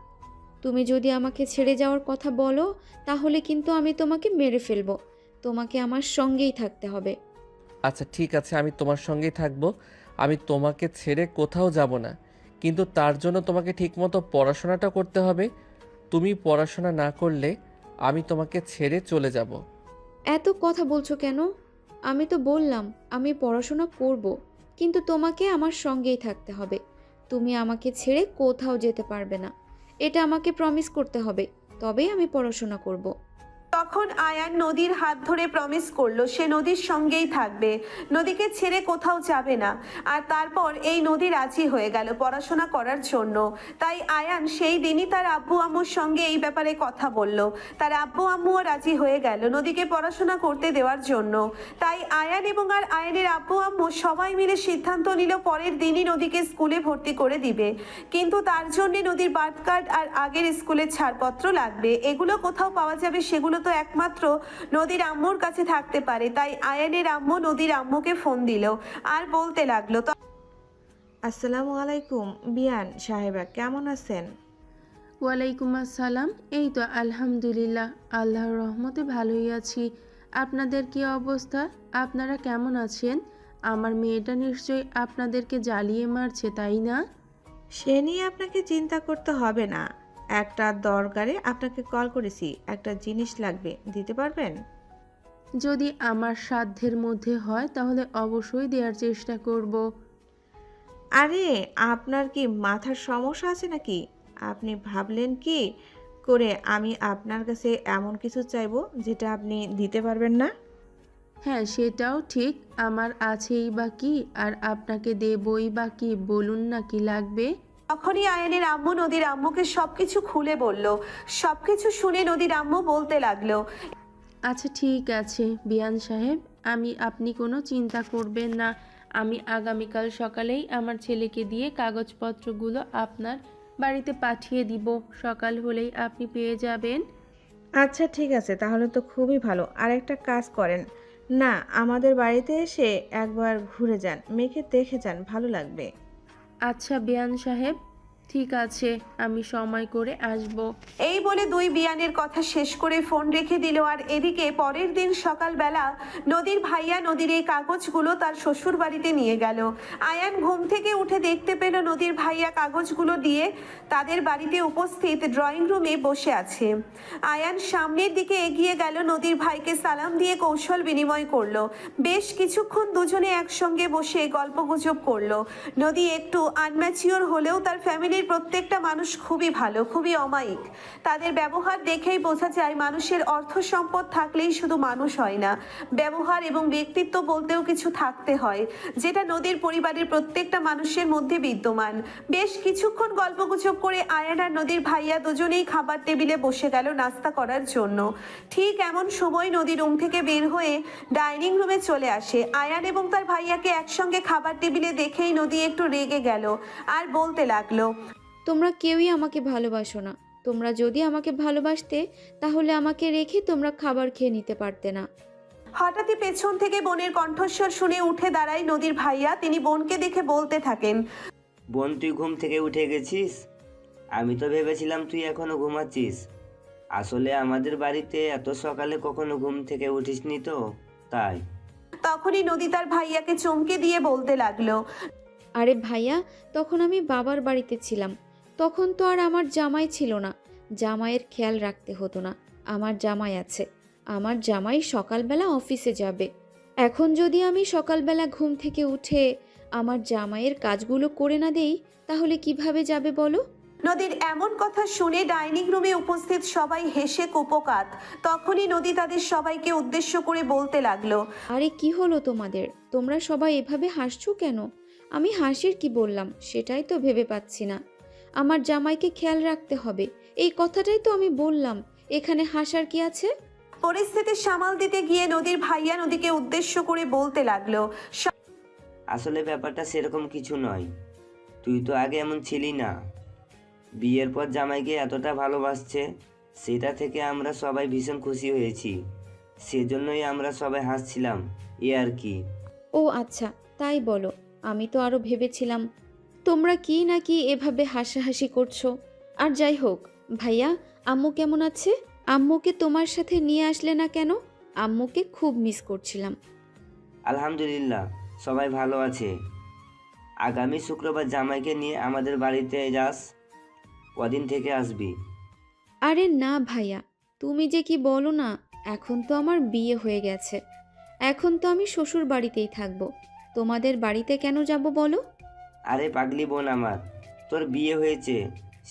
তুমি যদি আমাকে ছেড়ে যাওয়ার কথা বলো তাহলে কিন্তু আমি তোমাকে মেরে ফেলবো। তোমাকে আমার সঙ্গেই থাকতে হবে। আচ্ছা ঠিক আছে, আমি তোমার সঙ্গেই থাকবো, আমি তোমাকে ছেড়ে কোথাও যাব না, কিন্তু তার জন্য তোমাকে ঠিকমতো পড়াশোনাটা করতে হবে। তুমি পড়াশোনা না করলে আমি তোমাকে ছেড়ে চলে যাব। এত কথা বলছো কেন? আমি তো বললাম আমি পড়াশোনা করব, কিন্তু তোমাকে আমার সঙ্গেই থাকতে হবে। তুমি আমাকে ছেড়ে কোথাও যেতে পারবে না, এটা আমাকে প্রমিস করতে হবে, তবেই আমি পড়াশোনা করব। তখন আয়ান নদীর হাত ধরে প্রমিস করলো সে নদীর সঙ্গেই থাকবে, নদীকে ছেড়ে কোথাও যাবে না। আর তারপর এই নদী রাজি হয়ে গেল পড়াশোনা করার জন্য। তাই আয়ান সেই দিনই তার আব্বু আম্মুর সঙ্গে এই ব্যাপারে কথা বলল। তার আব্বু আম্মুও রাজি হয়ে গেল নদীকে পড়াশোনা করতে দেওয়ার জন্য। তাই আয়ান এবং আর আয়ানের আব্বু আম্মু সবাই মিলে সিদ্ধান্ত নিল পরের দিনই নদীকে স্কুলে ভর্তি করে দিবে। কিন্তু তার জন্য নদীর বার্থ কার্ড আর আগের স্কুলের ছাড়পত্র লাগবে। এগুলো কোথাও পাওয়া যাবে সেগুলো তো একমাত্র নদীর আম্মুর কাছে থাকতে পারে। তাই আয়ানের আম্মু নদীর আম্মুকে ফোন দিল আর বলতে লাগলো। আসসালামু আলাইকুম বিয়ান সাহেবা, কেমন আছেন? ওয়ালাইকুম আসসালাম। এই তো আলহামদুলিল্লাহ, আল্লাহর রহমতে ভালোই আছি। আপনাদের কি অবস্থা? আপনারা কেমন আছেন? আমার মেয়েটা নিশ্চয়ই আপনাদেরকে জ্বালিয়ে মারছে, তাই না? সে নিয়ে আপনাকে চিন্তা করতে হবে না। একটা দরকারে আপনাকে কল করেছি, একটা জিনিস লাগবে, দিতে পারবেন? যদি আমার সাধ্যের মধ্যে হয় তাহলে অবশ্যই দেওয়ার চেষ্টা করব। আরে আপনার কি মাথার সমস্যা আছে নাকি? আপনি ভাবলেন কি করে আমি আপনার কাছে এমন কিছু চাইবো যেটা আপনি দিতে পারবেন না? হ্যাঁ, সেটাও ঠিক। আমার আছেই বা কি, আর আপনাকে দেবই বা কি, বলুন না কি লাগবে। তখনই আয়ানের আম্মু নদীর আম্মুকে সবকিছু খুলে বলল। সবকিছু শুনে নদীর আম্মু বলতে লাগলো। আচ্ছা ঠিক আছে বিয়ান সাহেব, আপনি কোনো চিন্তা করবেন না। আমি আগামীকাল সকালেই আমার ছেলেকে দিয়ে কাগজপত্রগুলো আপনার বাড়িতে পাঠিয়ে দিব। সকাল হলেই আপনি পেয়ে যাবেন। আচ্ছা ঠিক আছে, তাহলে তো খুবই ভালো। আর একটা কাজ করেন না, আমাদের বাড়িতে এসে একবার ঘুরে যান, মেয়েকে দেখে যান, ভালো লাগবে। আচ্ছা বিয়ান সাহেব, ঠিক আছে, আমি সময় করে আসব। এই বলে দুই বিয়ানের কথা শেষ করে ফোন রেখে দিল। আর এদিকে পরের দিন সকালবেলা নদীর ভাইয়া নদীর এই কাগজগুলো তার শ্বশুর বাড়িতে নিয়ে গেল। আয়ান ঘুম থেকে উঠে দেখতে পেল নদীর ভাইয়া কাগজগুলো দিয়ে তাদের বাড়িতে উপস্থিত ড্রয়িং রুমে বসে আছে। আয়ান সামনের দিকে এগিয়ে গেল, নদীর ভাইকে সালাম দিয়ে কৌশল বিনিময় করলো। বেশ কিছুক্ষণ দুজনে একসঙ্গে বসে গল্পগুজব করলো। নদী একটু আনম্যাচিওর হলেও তার ফ্যামিলির নদীর প্রত্যেকটা মানুষ খুবই ভালো, খুবই অমায়িক। তাদের ব্যবহার দেখেই বোঝা যায় মানুষের অর্থ সম্পদ থাকলেই শুধু মানুষ হয় না, ব্যবহার এবং ব্যক্তিত্ব বলতেও কিছু থাকতে হয়, যেটা নদীর পরিবারের প্রত্যেকটা মানুষের মধ্যে বিদ্যমান। বেশ কিছুক্ষণ গল্পগুজব করে আয়ান আর নদীর ভাইয়া দুজনেই খাবার টেবিলে বসে গেল নাস্তা করার জন্য। ঠিক এমন সময় নদী রুম থেকে বের হয়ে ডাইনিং রুমে চলে আসে। আয়ান এবং তার ভাইয়াকে একসঙ্গে খাবার টেবিলে দেখেই নদী একটু রেগে গেল আর বলতে লাগলো, তোমরা কেউই আমাকে ভালোবাসো না। তোমরা যদি আমাকে ভালোবাসতে তাহলে আমাকে রেখে তোমরা খাবার খেয়ে নিতে পারতে না। হঠাৎই পেছন থেকে বোনের কণ্ঠস্বর শুনে উঠে দাঁড়ায় নদীর ভাইয়া। তিনি বোনকে দেখে বলতে থাকেন, বোন, তুই ঘুম থেকে উঠে গেছিস? আমি তো ভেবেছিলাম তুই এখনো ঘুমাচ্ছিস। আসলে আমাদের বাড়িতে এত সকালে কখনো ঘুম থেকে উঠিসনি তো, তাই। তখনই নদী তার ভাইয়াকে চমকে দিয়ে বলতে লাগলো, আরে ভাইয়া, তখন আমি বাবার বাড়িতে ছিলাম। তখন তো আর আমার জামাই ছিল না। জামাইয়ের খেয়াল রাখতে হতো না। আমার জামাই আছে। আমার জামাই সকালবেলা অফিসে যাবে। এখন যদি আমি সকালবেলা ঘুম থেকে উঠে আমার জামাইয়ের কাজগুলো করে না দেই তাহলে কিভাবে যাবে বলো? নদীর এমন কথা শুনে ডাইনিং রুমে উপস্থিত সবাই হেসে কুপোকাত। তখনই নদী তাদের সবাইকে উদ্দেশ্য করে বলতে লাগলো, আরে কি হলো তোমাদের? তোমরা সবাই এভাবে হাসছো কেন? আমি হাসির কি বললাম সেটাই তো ভেবে পাচ্ছি না। আমার জামাইকে খেয়াল রাখতে হবে, এই কথাটাই তো আমি বললাম। এখানে হাসার কি আছে? পরিস্থিতি সামাল দিতে গিয়ে নদীর ভাইয়া নদীকে উদ্দেশ্য করে বলতে লাগলো, আসলে ব্যাপারটা সেরকম কিছু নয়। তুই তো আগে এমন ছিলি না। বিয়ের পর জামাইকে এতটা ভালোবাসছে, সেটা থেকে আমরা সবাই ভীষণ খুশি হয়েছি। সেজন্যই আমরা সবাই হাসছিলাম, এ আর কি। ও আচ্ছা, তাই বলো। আমি তো আরো ভেবেছিলাম তোমরা কি নাকি এভাবে হাসাহাসি করছো। আর যাই হোক, ভাইয়া, আম্মু কেমন আছে? আম্মুকে তোমার সাথে নিয়ে আসলে না কেন? আম্মুকে খুব মিস করছিলাম। আলহামদুলিল্লাহ, সবাই ভালো আছে। আগামী শুক্রবার জামাইকে নিয়ে আমাদের বাড়িতে যাস, কদিন থেকে আসবি। আরে না ভাইয়া, তুমি যে কি বলো না। এখন তো আমার বিয়ে হয়ে গেছে। এখন তো আমি শ্বশুর বাড়িতেই থাকবো। তোমাদের বাড়িতে কেন যাব বলো? আরে পাগলি বোন আমার, তোর বিয়ে হয়েছে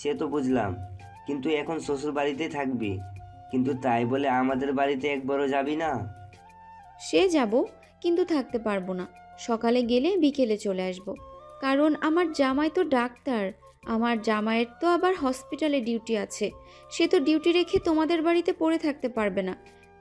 সে তো বুঝলাম, কিন্তু এখন শ্বশুর বাড়িতেই থাকবি। কিন্তু তাই বলে আমাদের বাড়িতে একবারও যাবি না? সে যাব, কিন্তু থাকতে পারবো না। সকালে গেলে বিকেলে চলে আসব। কারণ আমার জামাই তো ডাক্তার। আমার জামাইয়ের তো আবার হসপিটালে ডিউটি আছে। সে তো ডিউটি রেখে তোমাদের বাড়িতে পড়ে থাকতে পারবে না।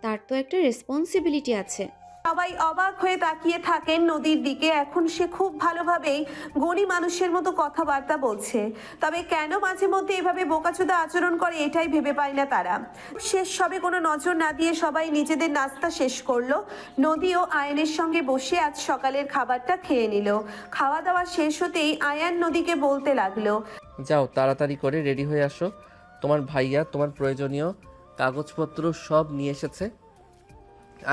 তার তো একটা রেসপন্সিবিলিটি আছে। সবাই অবাক হয়ে তাকিয়ে থাকেন নদীর দিকে। এখন সে খুব ভালোভাবেই গণী মানুষের মতো কথাবার্তা বলছে, তবে কেন মাঝে মধ্যে এভাবে বোকাচোদা আচরণ করে এটাই ভেবে পায় না তারা। শেষ সবে কোনো নজর না দিয়ে সবাই নিজেদের নাস্তা শেষ করলো। নদীও আয়ানের সঙ্গে বসে আজ সকালের খাবারটা খেয়ে নিল। খাওয়া দাওয়া শেষ হতেই আয়ান নদীকে বলতে লাগলো, যাও তাড়াতাড়ি করে রেডি হয়ে আসো। তোমার ভাইয়া তোমার প্রয়োজনীয় কাগজপত্র সব নিয়ে এসেছে।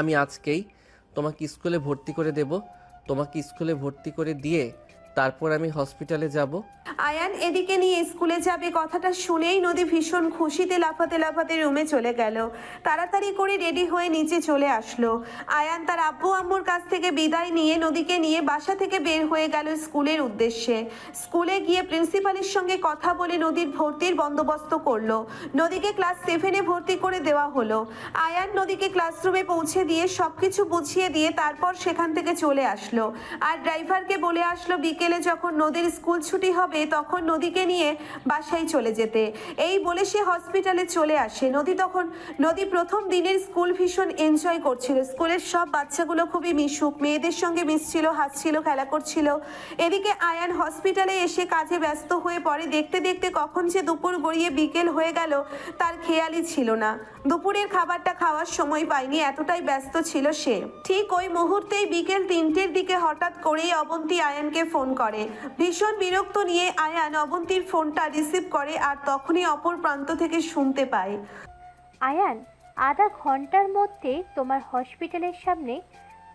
আমি আজকেই তোমাকে স্কুলে ভর্তি করে দেব। তোমাকে স্কুলে ভর্তি করে দিয়ে তারপর আমি হসপিটালে যাব। আয়ান এদিকে নিয়ে স্কুলে যাবে কথাটা শুনেই নদী ভীষণ খুশিতে লাফাতে লাফাতে রুমে চলে গেল। তাড়াতাড়ি করে রেডি হয়ে নিচে চলে আসলো। আয়ান তার আব্বু আম্মুর কাছ থেকে বিদায় নিয়ে নদীকে নিয়ে বাসা থেকে বের হয়ে গেল স্কুলের উদ্দেশ্যে। স্কুলে গিয়ে প্রিন্সিপালের সঙ্গে কথা বলে নদীর ভর্তির বন্দোবস্ত করলো। নদীকে ক্লাস 7-এ ভর্তি করে দেওয়া হলো। আয়ান নদীকে ক্লাসরুমে পৌঁছে দিয়ে সবকিছু বুঝিয়ে দিয়ে তারপর সেখান থেকে চলে আসলো। আর ড্রাইভারকে বলে আসলো বিকেলে যখন নদীর স্কুল ছুটি হবে তখন নদীকে নিয়ে বাসায় চলে যেতে। এই বলে সে হসপিটালে চলে আসে। নদী প্রথম দিনের স্কুল ভীষণ এনজয় করছিল। স্কুলের সব বাচ্চাগুলো খুবই মিশুক, মেয়েদের সঙ্গে মিশছিল, হাসছিল, খেলা করছিল। এদিকে আয়ান হসপিটালে এসে কাজে ব্যস্ত হয়ে পড়ে। দেখতে দেখতে কখন যে দুপুর গড়িয়ে বিকেল হয়ে গেল তার খেয়ালই ছিল না। দুপুরের খাবারটা খাওয়ার সময় পায়নি, এতটাই ব্যস্ত ছিল সে। ঠিক ওই মুহূর্তেই বিকেল 3টের দিকে হঠাৎ করেই অবন্তী আয়ানকে ফোন করে। ভীষণ বিরক্ত নিয়ে আয়ান অবন্তীর ফোনটা রিসিভ করে আর তখনই অপর প্রান্ত থেকে শুনতে পায়, আয়ান, আধা ঘন্টার মধ্যে তোমার হসপিটালের সামনে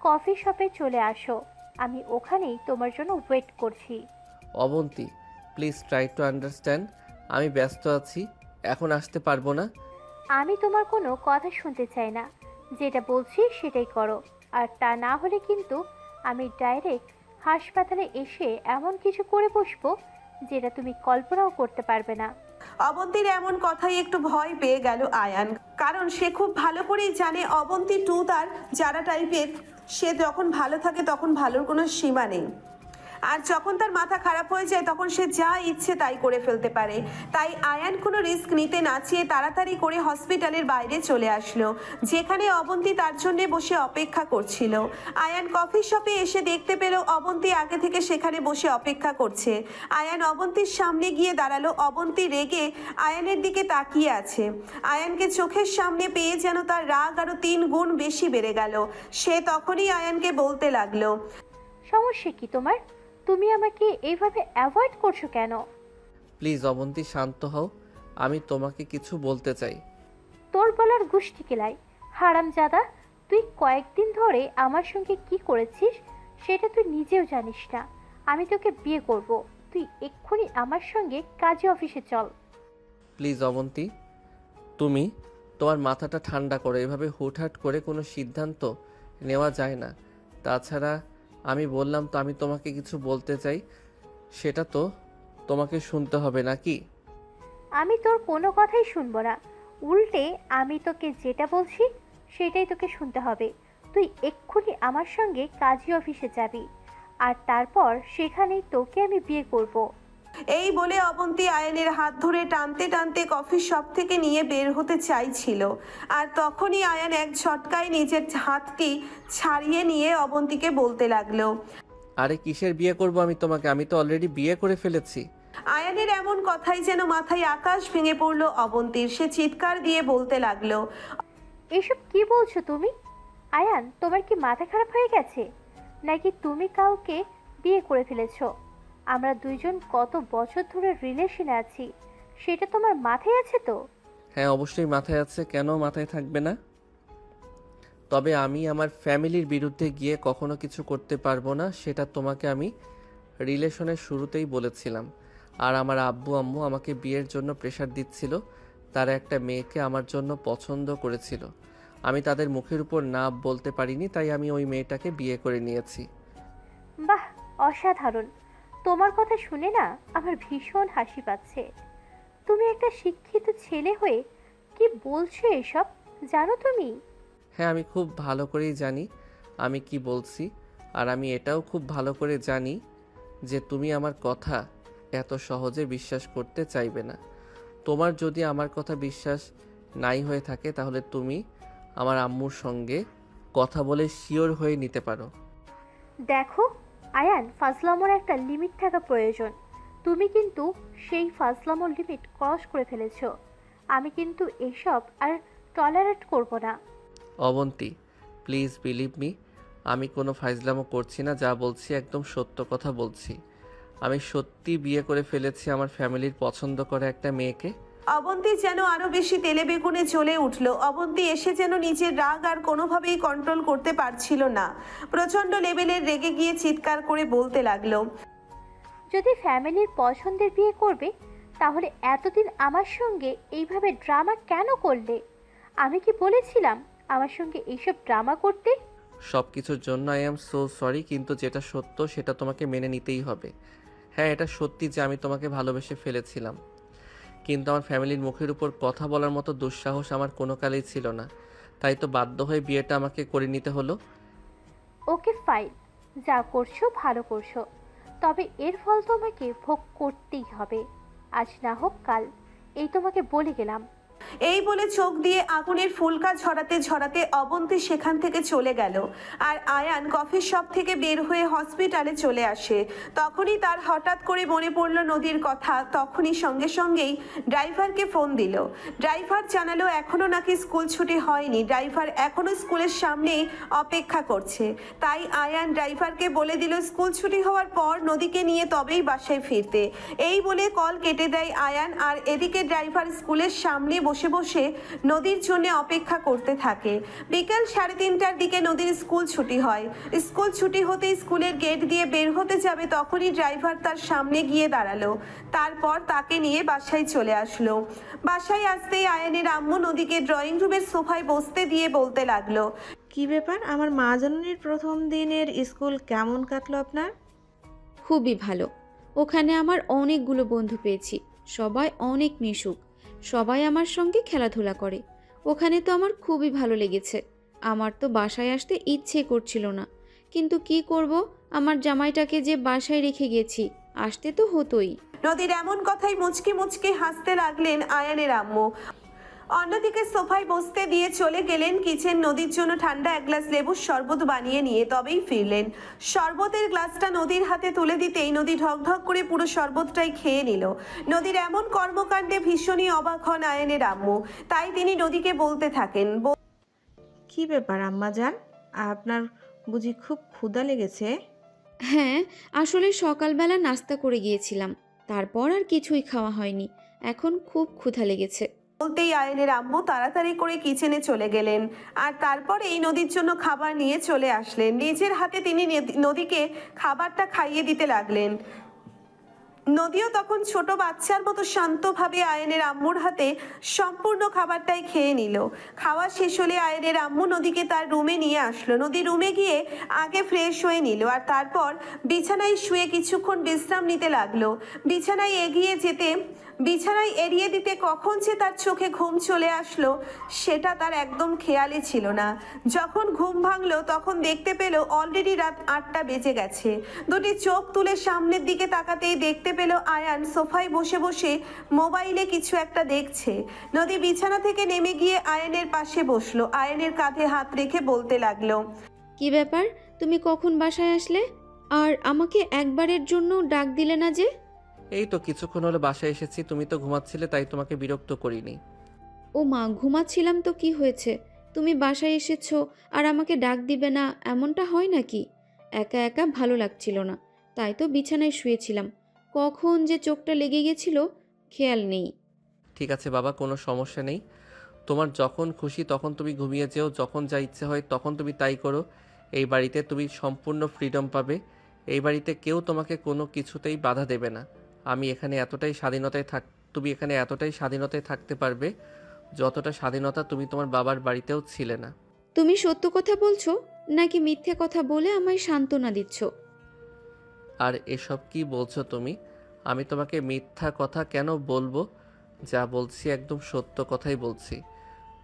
কফি শপে চলে আসো। আমি ওখানেই তোমার জন্য ওয়েট করছি। Abanti, please try to understand. আমি ব্যস্ত আছি, এখন আসতে পারবো না। আমি তোমার কোনো কথা শুনতে চাই না। যেটা বলছি সেটাই করো। আর তা না হলে কিন্তু আমি ডাইরেক্ট হাসপাতালে এসে এমন কিছু করে বসবো যেটা তুমি কল্পনাও করতে পারবে না। অবন্তীর এমন কথাই একটু ভয় পেয়ে গেল আয়ান, কারণ সে খুব ভালো করেই জানে অবন্তী টু তার যারা টাইপের। সে যখন ভালো থাকে তখন ভালোর কোনো সীমা নেই, আর যখন তার মাথা খারাপ হয়ে যায় তখন সে যা ইচ্ছে তাই করে ফেলতে পারে। তাই আয়ান কোনো রিস্ক নিতে না চেয়ে তাড়াতাড়ি করে হসপিটালের বাইরে চলে আসলো, যেখানে অবন্তী তার জন্য বসে অপেক্ষা করছিল। আয়ান কফি শপে এসে দেখতে পেল অবন্তী আগে থেকে সেখানে বসে অপেক্ষা করছে। আয়ান অবন্তীর সামনে গিয়ে দাঁড়ালো। অবন্তী রেগে আয়ানের দিকে তাকিয়ে আছে। আয়ানকে চোখের সামনে পেয়ে যেন তার রাগ আরো 3 গুণ বেশি বেড়ে গেল। সে তখনই আয়ানকে বলতে লাগলো, সমস্যা কি তোমার? তুমি আমাকে এইভাবে অ্যাভয়েড করছো কেন? প্লিজ অবন্তী, শান্ত হও। আমি তোমাকে কিছু বলতে চাই। তোর বলার গুষ্টি কিলাই। হারামজাদা, তুই কয়েকদিন ধরে আমার সঙ্গে কি করেছিস সেটা তুই নিজেও জানিস না। আমি তোকে বিয়ে করব। তুই এক্ষুনি আমার সঙ্গে কাজী অফিসে চল। প্লিজ অবন্তী, তুমি তোমার মাথাটা ঠান্ডা করো। এভাবে হুটহাট করে কোনো সিদ্ধান্ত নেওয়া যায় না। তাছাড়া আমি বললাম তো আমি তোমাকে কিছু বলতে চাই, সেটা তো তোমাকে শুনতে হবে নাকি? আমি তোর কোনো কথাই শুনবো না। উল্টে আমি তোকে যেটা বলছি সেটাই তোকে শুনতে হবে। তুই এক্ষুনি আমার সঙ্গে কাজী অফিসে যাবি, আর তারপর সেখানেই তোকে আমি বিয়ে করব। এই বলে অবন্তী আয়ানের হাত ধরে টানতে টানতে কফি শপ থেকে নিয়ে বের হতে চাইছিল, আর তখনই আয়ান এক ঝটকায় নিজের হাতটি ছাড়িয়ে নিয়ে অবন্তীকে বলতে লাগলো, আরে কিসের বিয়ে করব আমি তোমাকে? আমি তো অলরেডি বিয়ে করে ফেলেছি। আয়ানের এমন কথাই যেন মাথায় আকাশ ভেঙে পড়লো অবন্তীর। সে চিৎকার দিয়ে বলতে লাগলো, এসব কি বলছো তুমি? আয়ান, তোমার কি মাথা খারাপ হয়ে গেছে নাকি? তুমি কাউকে বিয়ে করে ফেলেছো? আমরা দুইজন কত বছর ধরে রিলেশনে আছি, সেটা তোমার মাথায় আছে তো? হ্যাঁ, অবশ্যই মাথায় আছে। কেন মাথায় থাকবে না? তবে আমি আমার ফ্যামিলির বিরুদ্ধে গিয়ে কখনো কিছু করতে পারবো না, সেটা তোমাকে আমি রিলেশনের শুরুতেই বলেছিলাম। আর আমার আব্বু আম্মু আমাকে বিয়ের জন্য প্রেশার দিচ্ছিল। তারা একটা মেয়েকে আমার জন্য পছন্দ করেছিল। আমি তাদের মুখের উপর না বলতে পারিনি, তাই আমি ওই মেয়েটাকে বিয়ে করে নিয়েছি। বাহ, অসাধারণ। তোমার কথা শুনে না আমার ভীষণ হাসি পাচ্ছে। তুমি একটা শিক্ষিত ছেলে হয়ে কি বলছো এসব? জানো তুমি? হ্যাঁ, আমি খুব ভালো করেই জানি আমি কি বলছি। আর আমি এটাও খুব ভালো করে জানি যে তুমি আমার কথা এত সহজে বিশ্বাস করতে চাইবে না। তোমার যদি আমার কথা বিশ্বাস নাই হয়ে থাকে তাহলে তুমি আমার আম্মুর সঙ্গে কথা বলে শিওর হয়ে নিতে পারো। দেখো আয়ান, ফাজলামোর একটা লিমিট থাকা প্রয়োজন। তুমি কিন্তু সেই ফাজলামোর লিমিট ক্রস করে ফেলেছো। আমি কিন্তু এসব আর টলারেট করব না। অবন্তী, প্লিজ বিলিভ মি, আমি কোনো ফাইজলামো করছি না। যা বলছি একদম সত্য কথা বলছি। আমি সত্যি বিয়ে করে ফেলেছি আমার ফ্যামিলির পছন্দ করা একটা মেয়েকে। অবন্তী যেন আরো বেশি তেলে বেগুনে জ্বলে উঠলো। অবন্তী এসে যেন নিজের রাগ আর কোনোভাবেই কন্ট্রোল করতে পারছিল না। প্রচন্ড লেভেলের রেগে গিয়ে চিৎকার করে বলতে লাগলো, যদি ফ্যামিলির পছন্দের বিয়ে করবে তাহলে এতদিন আমার সঙ্গে এইভাবে ড্রামা কেন করলে? আমি কি বলেছিলাম আমার সঙ্গে এইসব ড্রামা করতে? সব কিছুর জন্য আই অ্যাম সো সরি, কিন্তু যেটা সত্য সেটা তোমাকে মেনে নিতেই হবে। হ্যাঁ, এটা সত্যি যে আমি তোমাকে ভালোবেসে ফেলেছিলাম, কিন্তু আমার ফ্যামিলির মুখের উপর কথা বলার মতো দুঃসাহস আমার কোনো কালেই ছিল না। তাই তো বাধ্য হয়ে বিয়েটা আমাকে করে নিতে হলো। ওকে ফাইন, যা করছো ভালো করছো, তবে এর ফল তোমাকে ভোগ করতেই হবে। আজ না হোক কাল, এই তোমাকে বলে গেলাম। এই বলে চোখ দিয়ে আগুনের ফুলকা ঝরাতে ঝরাতে অবন্তী সেখান থেকে চলে গেল। আর আয়ান কফি শপ থেকে বের হয়ে হসপিটালে চলে আসে। তখনই তার হঠাৎ করে মনে পড়লো নদীর কথা। তখনই সঙ্গে সঙ্গেই ড্রাইভারকে ফোন দিল। ড্রাইভার জানালো এখনো নাকি স্কুল ছুটি হয়নি, ড্রাইভার এখনো স্কুলের সামনেই অপেক্ষা করছে। তাই আয়ান ড্রাইভারকে বলে দিল স্কুল ছুটি হওয়ার পর নদীকে নিয়ে তবেই বাসায় ফিরতে। এই বলে কল কেটে দেয় আয়ান। আর এদিকে ড্রাইভার স্কুলের সামনে বসে বসে নদীর জন্য অপেক্ষা করতে থাকে। বিকেল 3:30টার দিকে নদীর স্কুল ছুটি হয়। স্কুল ছুটি হতেই স্কুলের গেট দিয়ে বের হতে যাবে, তখনই ড্রাইভার তার সামনে গিয়ে দাঁড়ালো। তারপর তাকে নিয়ে বাসায় চলে আসলো। বাসায় আসতেই আয়ানের আম্মু নদীকে ড্রয়িং রুমের সোফায় বসতে দিয়ে বলতে লাগলো, কি ব্যাপার, আমার মা জননীর প্রথম দিনের স্কুল কেমন কাটলো আপনার? খুবই ভালো। ওখানে আমার অনেকগুলো বন্ধু পেয়েছি, সবাই অনেক মিশুক, সবাই আমার সঙ্গে খেলাধুলা করে। ওখানে তো আমার খুবই ভালো লেগেছে। আমার তো বাসায় আসতে ইচ্ছে করছিল না, কিন্তু কি করব, আমার জামাইটাকে যে বাসায় রেখে গেছি, আসতে তো হতোই। নদীর এমন কথাই মুচকি মুচকি হাসতে লাগলেন আয়ানের আম্মু। অন্যদিকে সোফায় বসতে দিয়ে চলে গেলেন কিচেন নদীর জন্য ঠান্ডা এক গ্লাস লেবুর শরবত বানিয়ে নিয়ে তবেই ফিরলেন। শরবতের গ্লাসটা নদীর হাতে তুলে দিতেই নদী ঢকঢক করে পুরো শরবতটাই খেয়ে নিল। নদীর এমন কর্মকাণ্ডে ভীষণই অবাক হন আয়ানের আম্মু, তাই তিনি নদীকে বলতে থাকেন, কি ব্যাপার আম্মাজান, আপনার বুঝি খুব ক্ষুধা লেগেছে? হ্যাঁ, আসলে সকালবেলা নাস্তা করে গিয়েছিলাম, তারপর আর কিছুই খাওয়া হয়নি। এখন খুব ক্ষুধা লেগেছে। বলতেই আয়ানের আম্মু তাড়াতাড়ি করে কিচেনে চলে গেলেন আর তারপরে এই নদীর জন্য খাবার নিয়ে চলে আসলেন। নিজের হাতে তিনি নদীকে খাবারটা খাইয়ে দিতে লাগলেন। নদীও তখন ছোট বাচ্চার মতো শান্তভাবে আয়নের আম্মুর হাতে সম্পূর্ণ খাবারটাই খেয়ে নিল। খাওয়া শেষ হলে আয়নের আম্মু নদীকে তার রুমে নিয়ে আসলো। নদী রুমে গিয়ে আগে ফ্রেশ হয়ে নিল আর তারপর বিছানায় শুয়ে কিছুক্ষণ বিশ্রাম নিতে লাগলো। বিছানায় এড়িয়ে দিতে কখন যে তার চোখে ঘুম চলে আসলো সেটা তার একদম খেয়ালই ছিল না। যখন ঘুম ভাঙলো তখন দেখতে পেল অলরেডি রাত 8টা বেজে গেছে। দুটি চোখ তুলে সামনের দিকে তাকাতেই দেখতে পেল আয়ান সোফায় বসে বসে মোবাইলে কিছু একটা দেখছে। নদী বিছানা থেকে নেমে গিয়ে আয়ানের পাশে বসলো। আয়ানের কাঁধে হাত রেখে বলতে লাগলো, কি ব্যাপার, তুমি কখন বাসায় আসলে? আর আমাকে একবারের জন্য ডাক দিলে না যে? এই তো কিছুক্ষণ হলো বাসায় এসেছি, তুমি তো ঘুমাচ্ছিলে তাই তোমাকে বিরক্ত করিনি। ও মা, ঘুমাচ্ছিলাম তো কি হয়েছে? তুমি বাসায় এসেছো আর আমাকে ডাক দিবে না, এমনটা হয় নাকি? একা একা ভালো লাগছিল না, তাই তো বিছানায় শুয়েছিলাম। কখন যে চোখটা লেগে গেছিল খেয়াল নেই। ঠিক আছে বাবা, কোনো সমস্যা নেই। তোমার যখন খুশি তখন তুমি ঘুমিয়ে যেও, যখন যা ইচ্ছে হয় তখন তুমি তাই করো। এই বাড়িতে তুমি সম্পূর্ণ ফ্রিডম পাবে। এই বাড়িতে কেউ তোমাকে কোনো কিছুতেই বাধা দেবে না। তুমি এখানে এতটাই স্বাধীনতায় থাকতে পারবে যতটা স্বাধীনতা তুমি তোমার বাবার বাড়িতেও ছিলে না। তুমি সত্য কথা বলছো নাকি মিথ্যে কথা বলে আমায় সান্ত্বনা দিচ্ছ? আর এসব কি বলছো তুমি? আমি তোমাকে মিথ্যা কথা কেন বলবো? যা বলছি একদম সত্য কথাই বলছি।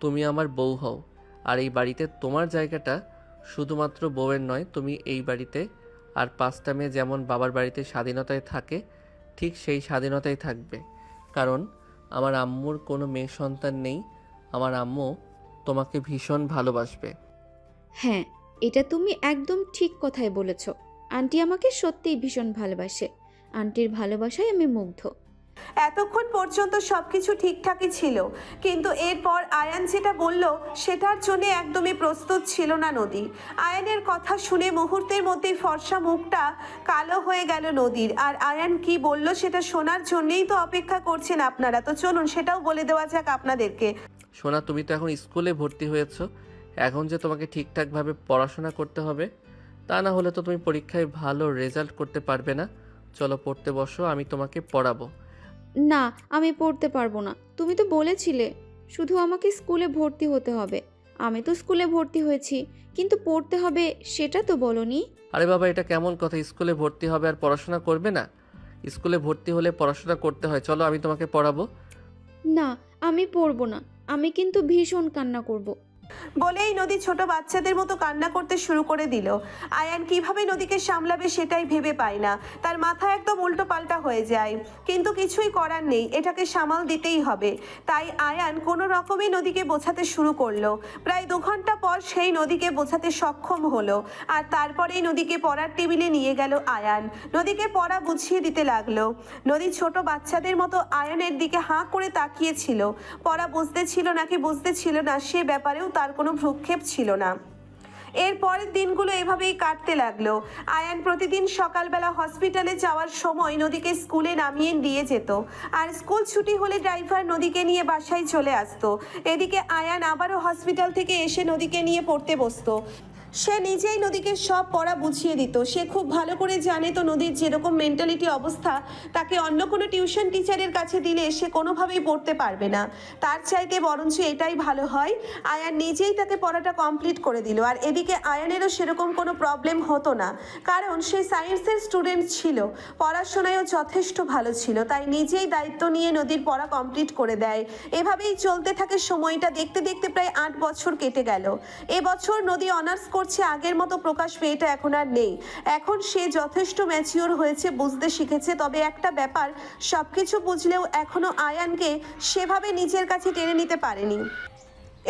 তুমি আমার বউ হও, আর এই বাড়িতে তোমার জায়গাটা শুধুমাত্র বউয়ের নয়, তুমি এই বাড়িতে আর 5টা মেয়ে যেমন বাবার বাড়িতে স্বাধীনতায় থাকে ঠিক সেই স্বাধীনতায় থাকবে। কারণ আমার আম্মুর কোনো মেয়ে সন্তান নেই। আমার আম্মু তোমাকে ভীষণ ভালোবাসবে। হ্যাঁ, এটা তুমি একদম ঠিক কথাই বলেছ। আন্টি আমাকে সত্যিই ভীষণ ভালোবাসে। আন্টির ভালোবাসায় আমি মুগ্ধ। এতক্ষণ পর্যন্ত সবকিছু ঠিকঠাকই ছিল, কিন্তু এরপর আয়ান যেটা বলল সেটার জন্য একদমই প্রস্তুত ছিল না নদী। আয়ানের কথা শুনে মুহূর্তের মধ্যেই ফর্সা মুখটা কালো হয়ে গেল নদীর। আর আয়ান কি বলল সেটা শোনার জন্যই তো অপেক্ষা করছেন আপনারা, তো চলুন সেটাও বলে দেওয়া যাক আপনাদেরকে। সোনা, তুমি তো এখন স্কুলে ভর্তি হয়েছো, এখন যে তোমাকে ঠিকঠাকভাবে পড়াশোনা করতে হবে, তা না হলে তো তুমি পরীক্ষায় ভালো রেজাল্ট করতে পারবে না। চলো পড়তে বসো, আমি তোমাকে পড়াবো। না, আমি পড়তে পারবো না। তুমি তো বলেছিলে শুধু আমাকে স্কুলে ভর্তি হতে হবে। আমি তো স্কুলে ভর্তি হয়েছি, কিন্তু পড়তে হবে সেটা তো বলনি। আরে বাবা, এটা কেমন কথা? স্কুলে ভর্তি হবে আর পড়াশোনা করবে না? স্কুলে ভর্তি হলে পড়াশোনা করতে হয়। চলো আমি তোমাকে পড়াবো। না, আমি পড়বো না। আমি কিন্তু ভীষণ কান্না করব। বলেই নদী ছোট বাচ্চাদের মতো কান্না করতে শুরু করে দিল। আয়ান কিভাবে নদীকে সামলাবে সেটাই ভেবে পায় না। তার মাথা একদম উল্টো পাল্টা হয়ে যায়, কিন্তু কিছুই করার নেই, এটাকে সামাল দিতেই হবে। তাই আয়ান কোনো রকমে নদীকে বোঝাতে শুরু করলো। প্রায় 2 ঘন্টা পর সেই নদীকে বোঝাতে সক্ষম হলো। আর তারপরেই নদীকে পড়ার টেবিলে নিয়ে গেল আয়ান। নদীকে পড়া বুঝিয়ে দিতে লাগলো। নদী ছোট বাচ্চাদের মতো আয়ানের দিকে হাঁ করে তাকিয়েছিল। পড়া বুঝতে ছিল নাকি বুঝতে ছিল না সে ব্যাপারেও তার কোনো ভ্রুক্ষেপ ছিল না। এর পরের দিনগুলো এভাবেই কাটতে লাগলো। আয়ান প্রতিদিন সকালবেলা হসপিটালে যাওয়ার সময় নদীকে স্কুলে নামিয়ে দিয়ে যেত, আর স্কুল ছুটি হলে ড্রাইভার নদীকে নিয়ে বাসায় চলে আসতো। এদিকে আয়ান আবারও হসপিটাল থেকে এসে নদীকে নিয়ে পড়তে বসতো। সে নিজেই নদীকে সব পড়া বুঝিয়ে দিত। সে খুব ভালো করে জানে তো নদীর যেরকম মেন্টালিটি অবস্থা, তাকে অন্য কোনো টিউশন টিচারের কাছে দিলে সে কোনোভাবেই পড়তে পারবে না। তার চাইতে বরঞ্চ এটাই ভালো হয় আয়ান নিজেই তাকে পড়াটা কমপ্লিট করে দিল। আর এদিকে আয়ানেরও সেরকম কোনো প্রবলেম হতো না, কারণ সে সায়েন্সের স্টুডেন্ট ছিল, পড়াশোনায়ও যথেষ্ট ভালো ছিল, তাই নিজেই দায়িত্ব নিয়ে নদীর পড়া কমপ্লিট করে দেয়। এভাবেই চলতে থাকে সময়টা। দেখতে দেখতে প্রায় 8 বছর কেটে গেল। এবছর নদী অনার্স করছে। আগের মতো প্রকাশ মেয়েটা এখন আর নেই। এখন সে যথেষ্ট ম্যাচিওর হয়েছে, বুঝতে শিখেছে। তবে একটা ব্যাপার, সব কিছু বুঝলেও এখনো আয়ানকে সেভাবে নিজের কাছে টেনে নিতে পারেনি।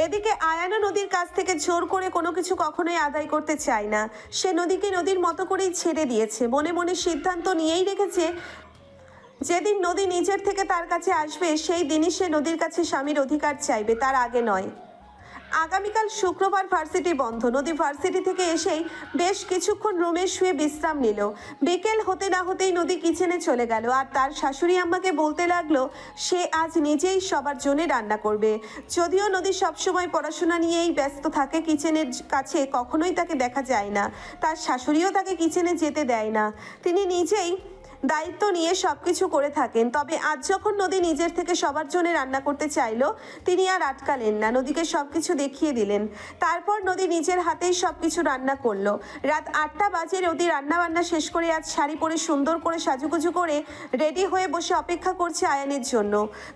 এদিকে আয়ানও নদীর কাছ থেকে জোর করে কোনো কিছু কখনোই আদায় করতে চায় না। সে নদীকে নদীর মতো করেই ছেড়ে দিয়েছে। মনে মনে সিদ্ধান্ত নিয়েই রেখেছে, যেদিন নদী নিজের থেকে তার কাছে আসবে সেই দিনই সে নদীর কাছে স্বামীর অধিকার চাইবে, তার আগে নয়। আগামীকাল শুক্রবার, ভার্সিটি বন্ধ। নদী ভার্সিটি থেকে এসেই বেশ কিছুক্ষণ রুমে শুয়ে বিশ্রাম নিল। বিকেল হতে না হতেই নদী কিচেনে চলে গেল আর তার শাশুড়ি আম্মাকে বলতে লাগলো সে আজ নিজেই সবার জন্য রান্না করবে। যদিও নদী সবসময় পড়াশোনা নিয়েই ব্যস্ত থাকে, কিচেনের কাছে কখনোই তাকে দেখা যায় না। তার শাশুড়িও তাকে কিচেনে যেতে দেয় না, তিনি নিজেই দায়িত্ব নিয়ে সব কিছু করে থাকেন। তবে আজ যখন নদী নিজের থেকে সবার জন্য রান্না করতে চাইলো, তিনি আর আটকালেন না, নদীকে সব কিছু দেখিয়ে দিলেন। তারপর নদী নিজের হাতেই সব কিছু রান্না করলো। রাত 8টা বাজে। নদী রান্না বান্না শেষ করে আজ শাড়ি পরে সুন্দর করে সাজুগুজু করে রেডি হয়ে বসে অপেক্ষা করছে আয়ানের জন্য।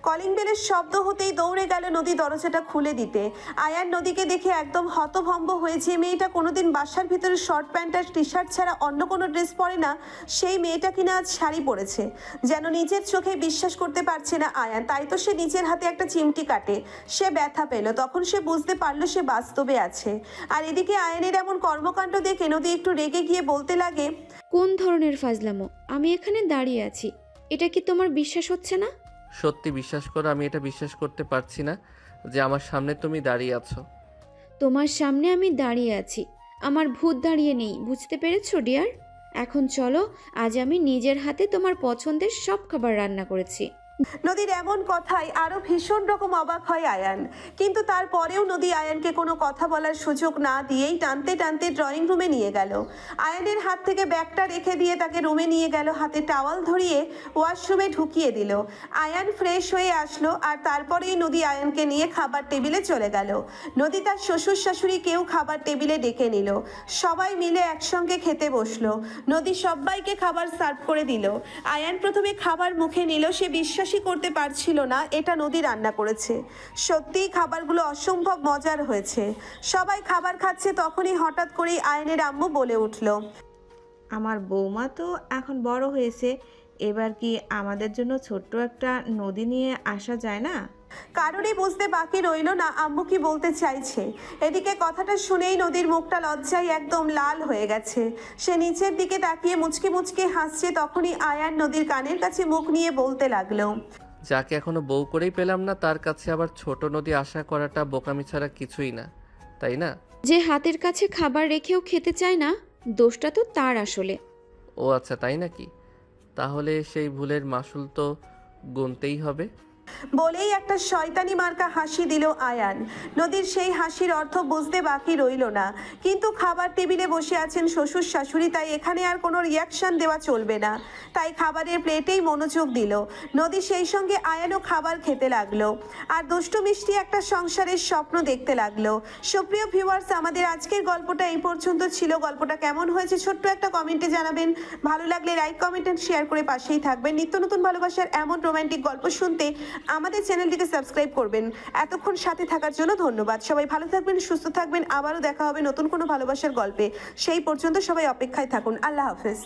কলিং বেলের শব্দ হতেই দৌড়ে গেল নদী দরজাটা খুলে দিতে। আয়ান নদীকে দেখে একদম হতভম্ব হয়েছে। মেয়েটা কোনোদিন বাসার ভিতরে শর্ট প্যান্ট আর টি শার্ট ছাড়া অন্য কোনো ড্রেস পরে না, সেই মেয়েটা কিনা আজ শাড়ি পরেছে। যেন নিজের চোখে বিশ্বাস করতে পারছে না আয়ান। তাই তো সে নিজের হাতে একটা চিমটি কাটে। সে ব্যথা পেল, তখন সে বুঝতে পারলো সে বাস্তবে আছে। আর এদিকে আয়ানের এমন কর্মকাণ্ড দেখে নদী একটু রেগে গিয়ে বলতে লাগে, কোন ধরনের ফাজলামো? আমি এখানে দাঁড়িয়ে আছি, এটা কি তোমার বিশ্বাস হচ্ছে না? সত্যি বিশ্বাস করো, আমি এটা বিশ্বাস করতে পারছি না যে আমার সামনে তুমি দাঁড়িয়ে আছো। তোমার সামনে আমি দাঁড়িয়ে আছি, আমার ভূত দাঁড়িয়ে নেই, বুঝতে পেরেছো ডিয়ার? এখন চলো, আজ আমি নিজের হাতে তোমার পছন্দের সব খাবার রান্না করেছি। নদীর এমন কথায় আরো ভীষণ রকম অবাক হয় আয়ান। কিন্তু তারপরেও নদী আয়ানকে কোনো কথা বলার সুযোগ না দিয়েই টানতে টানতে ড্রয়িং রুমে নিয়ে গেল। আয়ানের হাত থেকে ব্যাগটা রেখে দিয়ে তাকে রুমে নিয়ে গেল, হাতে টাওয়াল ধরিয়ে ওয়াশরুমে ঢুকিয়ে দিল। আয়ান ফ্রেশ হয়ে আসলো আর তারপরেই নদী আয়ানকে নিয়ে খাবার টেবিলে চলে গেল। নদী তার শ্বশুর শাশুড়িকেও খাবার টেবিলে ডেকে নিল। সবাই মিলে একসঙ্গে খেতে বসলো। নদী সবাইকে খাবার সার্ভ করে দিল। আয়ান প্রথমে খাবার মুখে নিল। সে বিশ্বাসই করতে পারছিল না এটা নদী রান্না করেছে। সত্যিই খাবারগুলো অসম্ভব মজার হয়েছে। সবাই খাবার খাচ্ছে, তখনই হঠাৎ করেই আয়ানের আম্মু বলে উঠল, আমার বৌমা তো এখন বড় হয়েছে, এবার কি আমাদের জন্য ছোট্ট একটা নদী নিয়ে আসা যায় না? কারণই বুঝতে বাকি রইল না আম্মু কি বলতে চাইছে। এদিকে কথাটা শুনেই নদীর মুখটা লজ্জায় একদম লাল হয়ে গেছে। সে নিচের দিকে তাকিয়ে মুচকি মুচকি হাসছে। তখনই আয়ান নদীর কানের কাছে মুখ নিয়ে বলতে লাগলো, যাকে এখনো বউ করেই পেলাম না তার কাছে আবার ছোট নদী আশা করাটা বোকামি ছাড়া কিছুই না, তাই না? যে হাতের কাছে খাবার রেখেও খেতে চায় না, দোষটা তো তার আসলে। ও আচ্ছা, তাই নাকি? তাহলে সেই ভুলের মাসুল তো গুনতেই হবে। বলেই একটা শয়তানি মার্কা হাসি দিল আয়ান। নদীর সেই হাসির অর্থ বুঝতে বাকি রইল না। কিন্তু খাবার টেবিলে বসে আছেন শ্বশুর শাশুড়ি, তাই এখানে আর কোনো রিয়াকশন দেওয়া চলবে না। তাই খাবারের প্লেটেই মনোযোগ দিল নদী। সেই সঙ্গে আয়ানও খাবার খেতে লাগলো আর দুষ্টু মিষ্টি একটা সংসারের স্বপ্ন দেখতে লাগলো। সুপ্রিয় ভিউয়ার্স, আমাদের আজকের গল্পটা এই পর্যন্ত ছিল। গল্পটা কেমন হয়েছে ছোট্ট একটা কমেন্টে জানাবেন। ভালো লাগলে লাইক, কমেন্ট এন্ড শেয়ার করে পাশেই থাকবেন। নিত্য নতুন ভালোবাসার এমন রোমান্টিক গল্প শুনতে আমাদের চ্যানেলটিকে সাবস্ক্রাইব করবেন। এতক্ষণ সাথে থাকার জন্য ধন্যবাদ। সবাই ভালো থাকবেন, সুস্থ থাকবেন। আবারও দেখা হবে নতুন কোনো ভালোবাসার গল্পে। সেই পর্যন্ত সবাই অপেক্ষায় থাকুন। আল্লাহ হাফেজ।